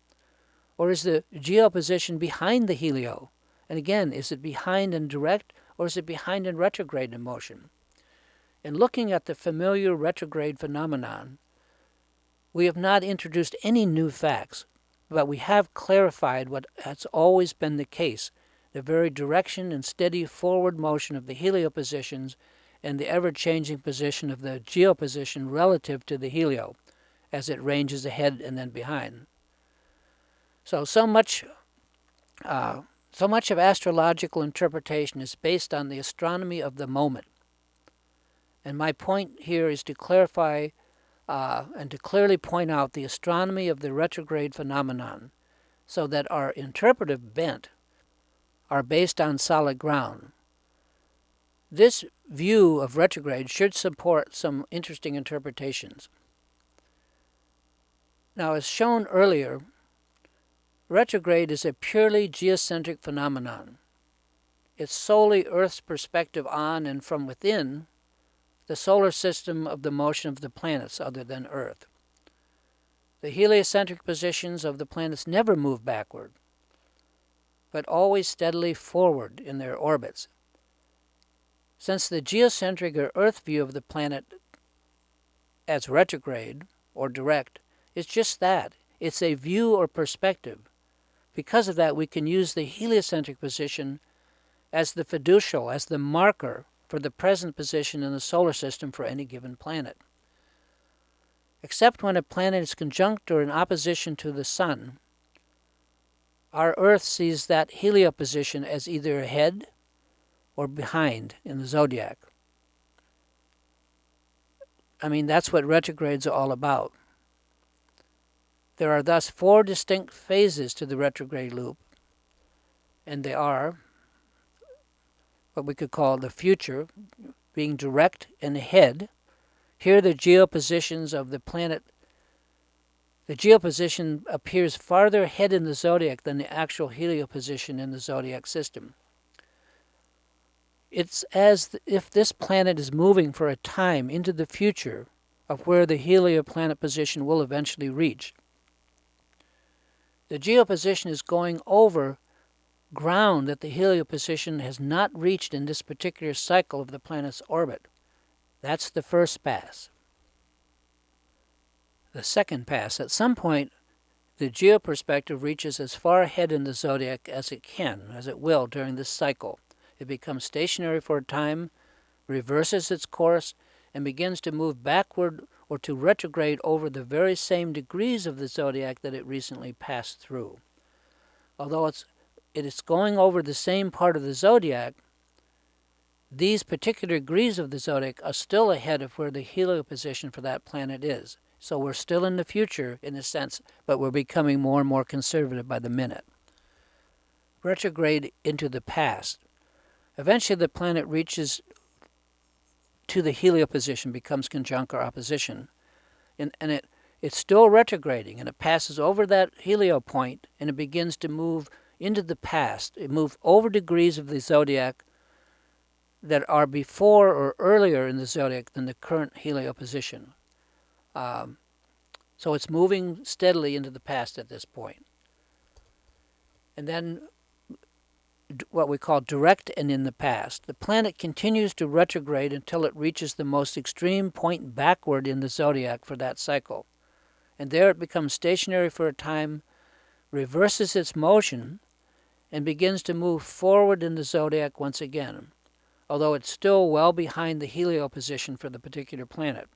A: Or is the geo position behind the helio? And again, is it behind in direct or is it behind in retrograde in motion? In looking at the familiar retrograde phenomenon, we have not introduced any new facts, but we have clarified what has always been the case, the very direction and steady forward motion of the helio positions and the ever-changing position of the geo position relative to the helio as it ranges ahead and then behind. So much of astrological interpretation is based on the astronomy of the moment. And my point here is to clarify and to clearly point out the astronomy of the retrograde phenomenon so that our interpretive bent are based on solid ground. This view of retrograde should support some interesting interpretations. Now, as shown earlier, retrograde is a purely geocentric phenomenon. It's solely Earth's perspective on and from within the solar system of the motion of the planets other than Earth. The heliocentric positions of the planets never move backward, but always steadily forward in their orbits. Since the geocentric or Earth view of the planet as retrograde or direct is just that, it's a view or perspective. Because of that, we can use the heliocentric position as the fiducial, as the marker for the present position in the solar system for any given planet. Except when a planet is conjunct or in opposition to the sun, our Earth sees that helio position as either ahead or behind in the zodiac. I mean, that's what retrogrades are all about. There are thus 4 distinct phases to the retrograde loop, and they are what we could call the future, being direct and ahead. Here the geopositions of the planet, the geoposition appears farther ahead in the zodiac than the actual helioposition in the zodiac system. It's as if this planet is moving for a time into the future of where the helioplanet position will eventually reach. The geoposition is going over ground that the helioposition has not reached in this particular cycle of the planet's orbit. That's the first pass. The second pass, at some point, the geoperspective reaches as far ahead in the zodiac as it can, as it will during this cycle. It becomes stationary for a time, reverses its course, and begins to move backward or to retrograde over the very same degrees of the zodiac that it recently passed through. Although it is going over the same part of the zodiac, these particular degrees of the zodiac are still ahead of where the helioposition for that planet is. So we're still in the future in a sense, but we're becoming more and more conservative by the minute. Retrograde into the past. Eventually the planet reaches to the helioposition, becomes conjunct or opposition. And it's still retrograding, and it passes over that helio point, and it begins to move into the past. It moves over degrees of the zodiac that are before or earlier in the zodiac than the current helioposition. So it's moving steadily into the past at this point. And then what we call direct and in the past. The planet continues to retrograde until it reaches the most extreme point backward in the zodiac for that cycle. and there it becomes stationary for a time, reverses its motion, and begins to move forward in the zodiac once again, although it's still well behind the helio position for the particular planet.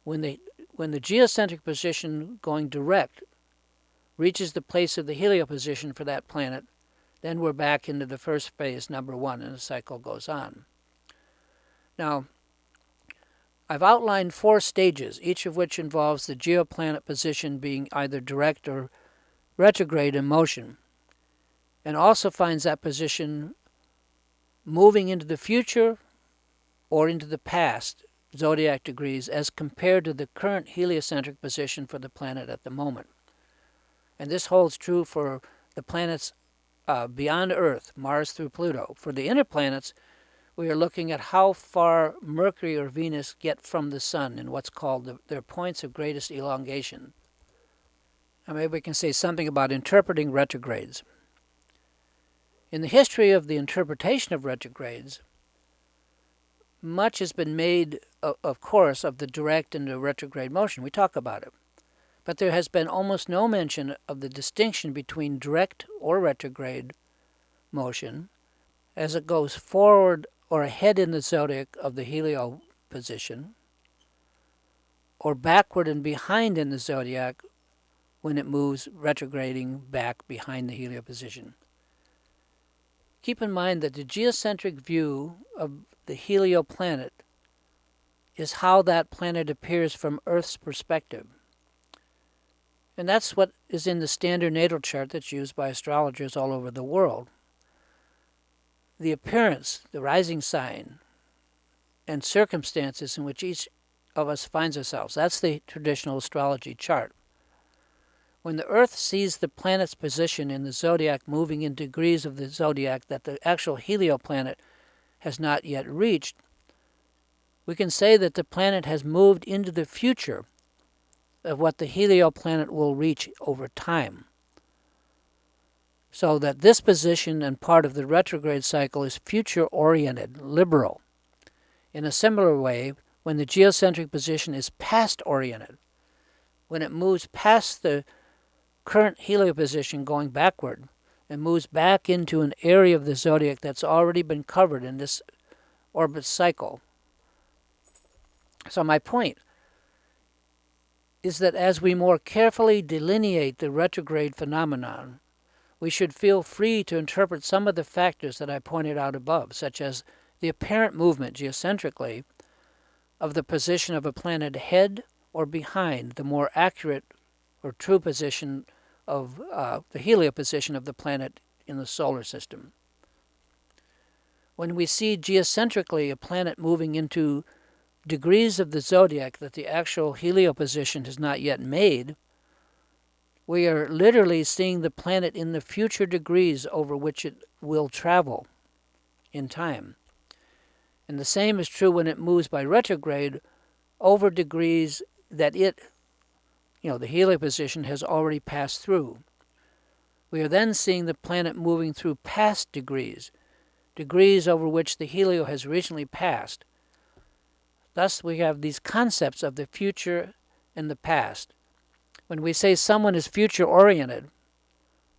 A: When the geocentric position going direct reaches the place of the helio position for that planet, then we're back into the first phase, number 1, and the cycle goes on. Now, I've outlined 4 stages, each of which involves the geoplanet position being either direct or retrograde in motion, and also finds that position moving into the future or into the past, zodiac degrees, as compared to the current heliocentric position for the planet at the moment. And this holds true for the planets beyond Earth, Mars through Pluto. For the inner planets, we are looking at how far Mercury or Venus get from the Sun in what's called their points of greatest elongation. Now maybe we can say something about interpreting retrogrades. In the history of the interpretation of retrogrades, much has been made, of course, of the direct and the retrograde motion. We talk about it. But there has been almost no mention of the distinction between direct or retrograde motion as it goes forward or ahead in the zodiac of the helio position, or backward and behind in the zodiac when it moves retrograding back behind the helio position. Keep in mind that the geocentric view of the helio planet is how that planet appears from Earth's perspective. And that's what is in the standard natal chart that's used by astrologers all over the world. The appearance, the rising sign, and circumstances in which each of us finds ourselves. That's the traditional astrology chart. When the Earth sees the planet's position in the zodiac moving in degrees of the zodiac that the actual helio planet has not yet reached, we can say that the planet has moved into the future of what the helio planet will reach over time. So that this position and part of the retrograde cycle is future-oriented, liberal. In a similar way, when the geocentric position is past-oriented, when it moves past the current helio position going backward and moves back into an area of the zodiac that's already been covered in this orbit cycle. So my point is that as we more carefully delineate the retrograde phenomenon, we should feel free to interpret some of the factors that I pointed out above, such as the apparent movement geocentrically of the position of a planet ahead or behind the more accurate or true position of the helio position of the planet in the solar system. When we see geocentrically a planet moving into degrees of the zodiac that the actual helio position has not yet made, we are literally seeing the planet in the future degrees over which it will travel in time. And the same is true when it moves by retrograde over degrees that the helio position has already passed through. We are then seeing the planet moving through past degrees over which the helio has recently passed. Thus, we have these concepts of the future and the past. When we say someone is future-oriented,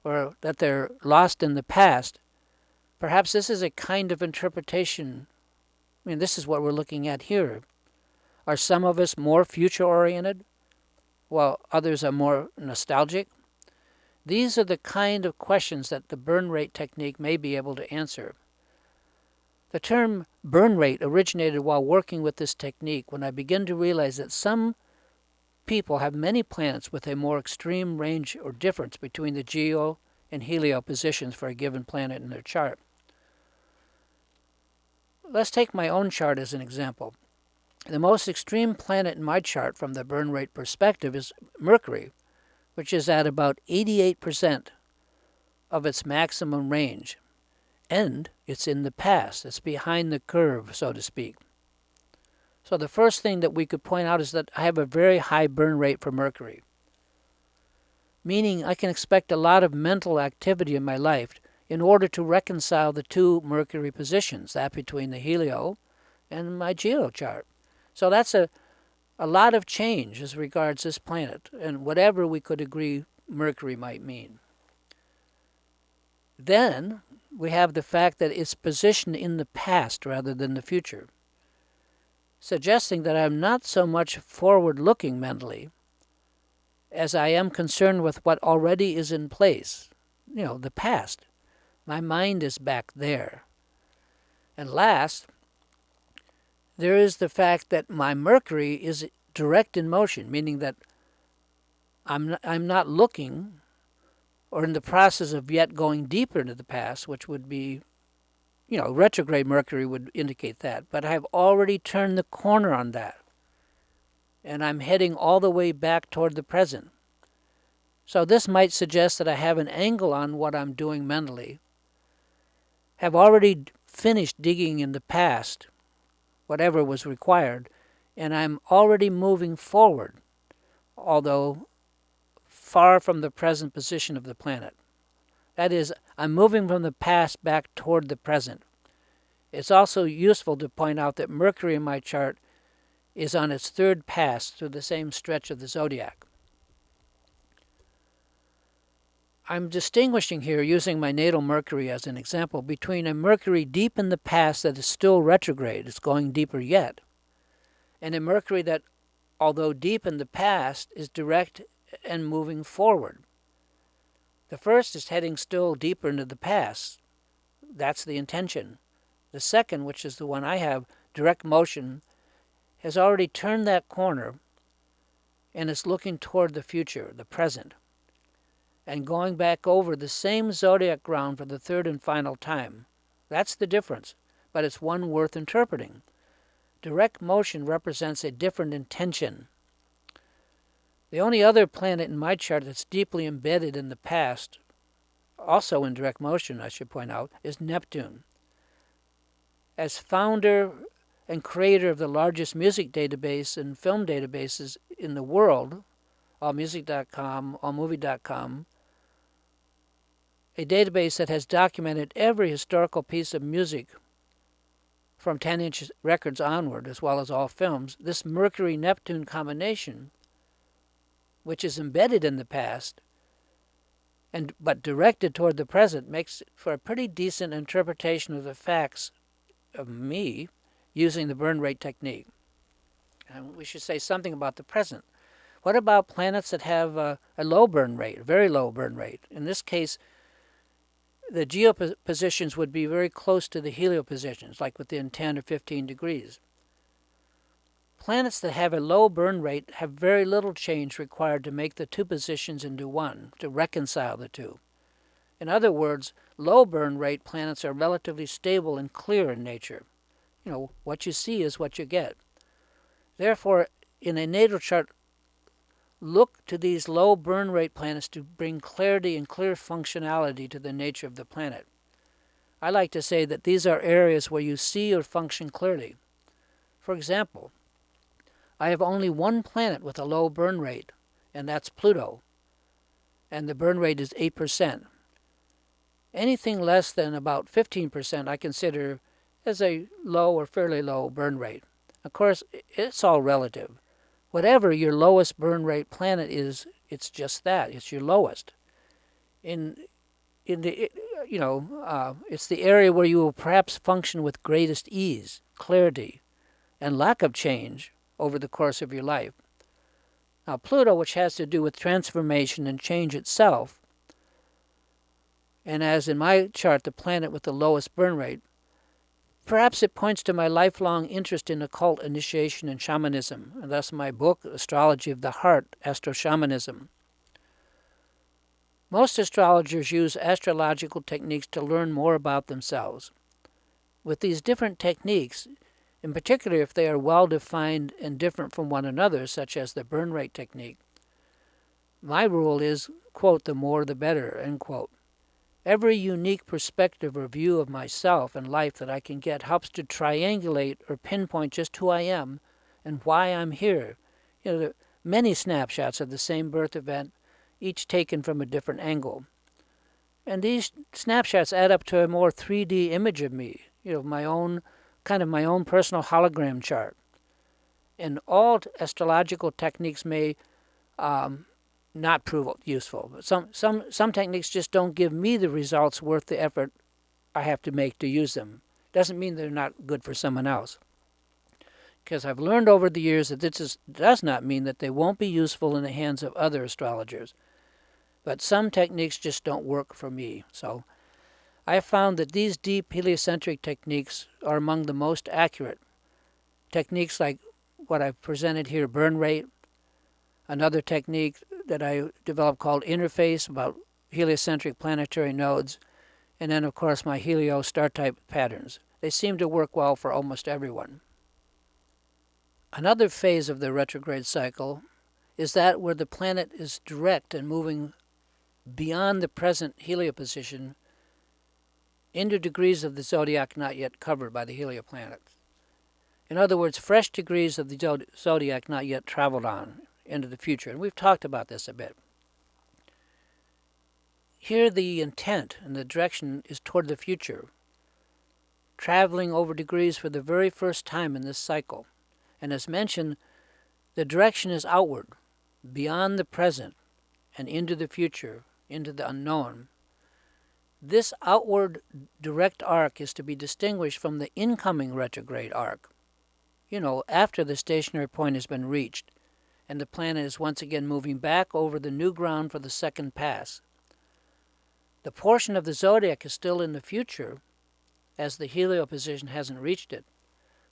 A: or that they're lost in the past, perhaps this is a kind of interpretation. I mean, this is what we're looking at here. Are some of us more future-oriented, while others are more nostalgic? These are the kind of questions that the burn rate technique may be able to answer. The term burn rate originated while working with this technique when I began to realize that some people have many planets with a more extreme range or difference between the geo and helio positions for a given planet in their chart. Let's take my own chart as an example. The most extreme planet in my chart from the burn rate perspective is Mercury, which is at about 88% of its maximum range. And it's in the past. It's behind the curve, so to speak. So the first thing that we could point out is that I have a very high burn rate for Mercury, meaning I can expect a lot of mental activity in my life in order to reconcile the two Mercury positions, that between the helio and my geo chart. So that's a a lot of change as regards this planet and whatever we could agree Mercury might mean. Then we have the fact that it's positioned in the past rather than the future, suggesting that I'm not so much forward-looking mentally as I am concerned with what already is in place, the past. My mind is back there. And last, there is the fact that my Mercury is direct in motion, meaning that I'm not looking or in the process of yet going deeper into the past, which would be, retrograde Mercury would indicate that. But I've already turned the corner on that. And I'm heading all the way back toward the present. So this might suggest that I have an angle on what I'm doing mentally, have already finished digging in the past, whatever was required, and I'm already moving forward, although far from the present position of the planet. That is, I'm moving from the past back toward the present. It's also useful to point out that Mercury in my chart is on its third pass through the same stretch of the zodiac. I'm distinguishing here, using my natal Mercury as an example, between a Mercury deep in the past that is still retrograde, it's going deeper yet, and a Mercury that, although deep in the past, is direct and moving forward. The first is heading still deeper into the past. That's the intention. The second, which is the one I have, direct motion, has already turned that corner and is looking toward the future, the present, and going back over the same zodiac ground for the third and final time. That's the difference, but it's one worth interpreting. Direct motion represents a different intention. The only other planet in my chart that's deeply embedded in the past, also in direct motion, I should point out, is Neptune. As founder and creator of the largest music database and film databases in the world, allmusic.com, allmovie.com, a database that has documented every historical piece of music from 10-inch records onward, as well as all films, this Mercury-Neptune combination, which is embedded in the past, but directed toward the present, makes for a pretty decent interpretation of the facts of me using the burn rate technique. And we should say something about the present. What about planets that have a low burn rate, a very low burn rate? In this case, the geopositions would be very close to the heliopositions, like within 10 or 15 degrees. Planets that have a low burn rate have very little change required to make the two positions into one, to reconcile the two. In other words, low burn rate planets are relatively stable and clear in nature. What you see is what you get. Therefore, in a natal chart, look to these low burn rate planets to bring clarity and clear functionality to the nature of the planet. I like to say that these are areas where you see or function clearly. For example, I have only one planet with a low burn rate, and that's Pluto, and the burn rate is 8%. Anything less than about 15% I consider as a low or fairly low burn rate. Of course, it's all relative. Whatever your lowest burn rate planet is, it's just that. It's your lowest. It's the area where you will perhaps function with greatest ease, clarity, and lack of change over the course of your life. Now, Pluto, which has to do with transformation and change itself, and as in my chart, the planet with the lowest burn rate, perhaps it points to my lifelong interest in occult initiation and shamanism, and thus my book, Astrology of the Heart, Astro-Shamanism. Most astrologers use astrological techniques to learn more about themselves. With these different techniques, in particular if they are well-defined and different from one another, such as the burn rate technique, my rule is, quote, the more the better, end quote. Every unique perspective or view of myself and life that I can get helps to triangulate or pinpoint just who I am and why I'm here. There are many snapshots of the same birth event, each taken from a different angle. And these snapshots add up to a more 3D image of me, my own personal hologram chart. And all astrological techniques may not prove useful. Some techniques just don't give me the results worth the effort I have to make to use them. Doesn't mean they're not good for someone else. Because I've learned over the years that does not mean that they won't be useful in the hands of other astrologers. But some techniques just don't work for me. So I found that these deep heliocentric techniques are among the most accurate. Techniques like what I've presented here, burn rate, another technique that I developed called interface, about heliocentric planetary nodes, and then, of course, my helio star type patterns. They seem to work well for almost everyone. Another phase of the retrograde cycle is that where the planet is direct and moving beyond the present helioposition into degrees of the zodiac not yet covered by the helioplanets. In other words, fresh degrees of the zodiac not yet traveled on into the future. And we've talked about this a bit. Here the intent and the direction is toward the future, traveling over degrees for the very first time in this cycle. And as mentioned, the direction is outward, beyond the present, and into the future, into the unknown. This outward direct arc is to be distinguished from the incoming retrograde arc. After the stationary point has been reached, and the planet is once again moving back over the new ground for the second pass. The portion of the zodiac is still in the future, as the helioposition hasn't reached it.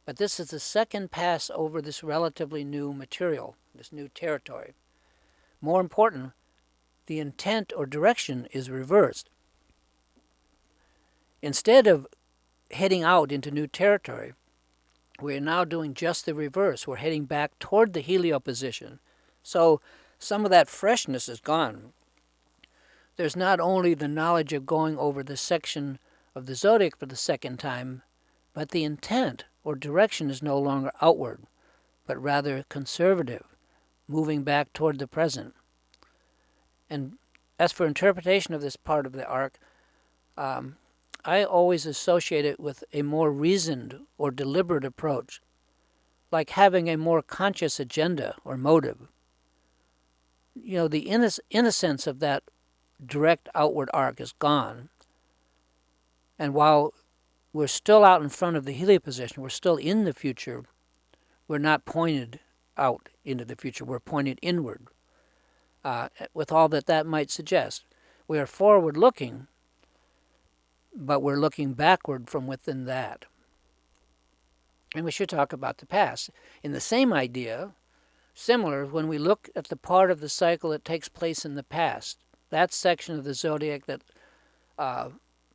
A: But this is the second pass over this relatively new material, this new territory. More important, the intent or direction is reversed. Instead of heading out into new territory, we are now doing just the reverse. We're heading back toward the helioposition. So some of that freshness is gone. There's not only the knowledge of going over the section of the zodiac for the second time, but the intent or direction is no longer outward, but rather conservative, moving back toward the present. And as for interpretation of this part of the arc, I always associate it with a more reasoned or deliberate approach, like having a more conscious agenda or motive. The innocence of that direct outward arc is gone. And while we're still out in front of the helioposition, we're still in the future, we're not pointed out into the future, we're pointed inward, with all that might suggest. We are forward-looking, but we're looking backward from within that. And we should talk about the past. In the same idea, similar, when we look at the part of the cycle that takes place in the past, that section of the zodiac that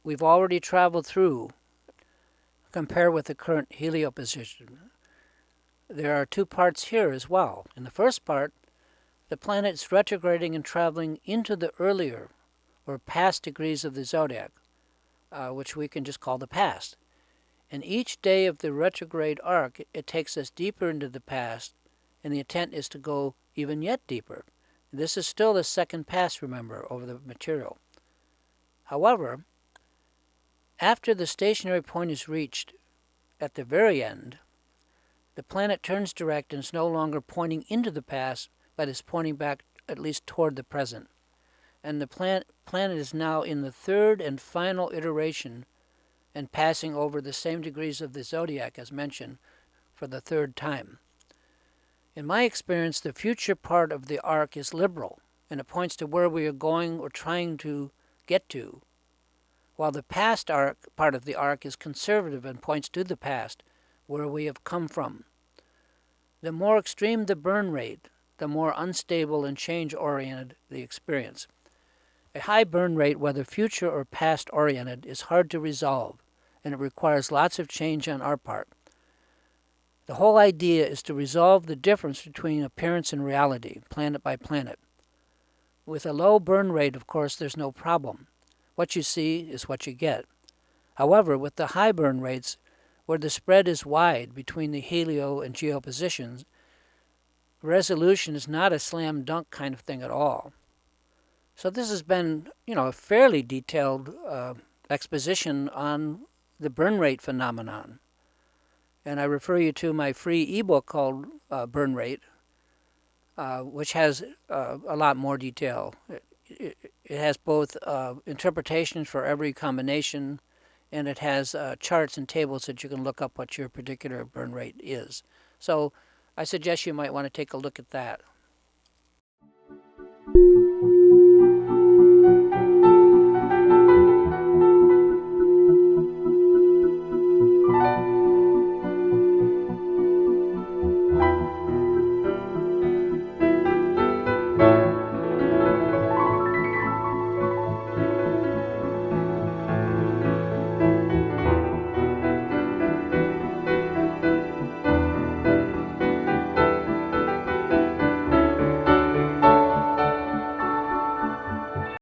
A: we've already traveled through, compare with the current helioposition. There are two parts here as well. In the first part, the planet is retrograding and traveling into the earlier or past degrees of the zodiac, which we can just call the past. And each day of the retrograde arc, it takes us deeper into the past, and the intent is to go even yet deeper. This is still the second pass, remember, over the material. However, after the stationary point is reached at the very end, the planet turns direct and is no longer pointing into the past, but is pointing back at least toward the present. And the planet is now in the third and final iteration and passing over the same degrees of the zodiac as mentioned for the third time. In my experience, the future part of the arc is liberal, and it points to where we are going or trying to get to, while the past part of the arc is conservative and points to the past, where we have come from. The more extreme the burn rate, the more unstable and change-oriented the experience. A high burn rate, whether future or past-oriented, is hard to resolve, and it requires lots of change on our part. The whole idea is to resolve the difference between appearance and reality, planet by planet. With a low burn rate, of course, there's no problem. What you see is what you get. However, with the high burn rates, where the spread is wide between the helio and geo positions, resolution is not a slam dunk kind of thing at all. So this has been, a fairly detailed exposition on the burn rate phenomenon. And I refer you to my free ebook called Burn Rate, which has a lot more detail. It has both interpretations for every combination, and it has charts and tables that you can look up what your particular burn rate is. So I suggest you might want to take a look at that.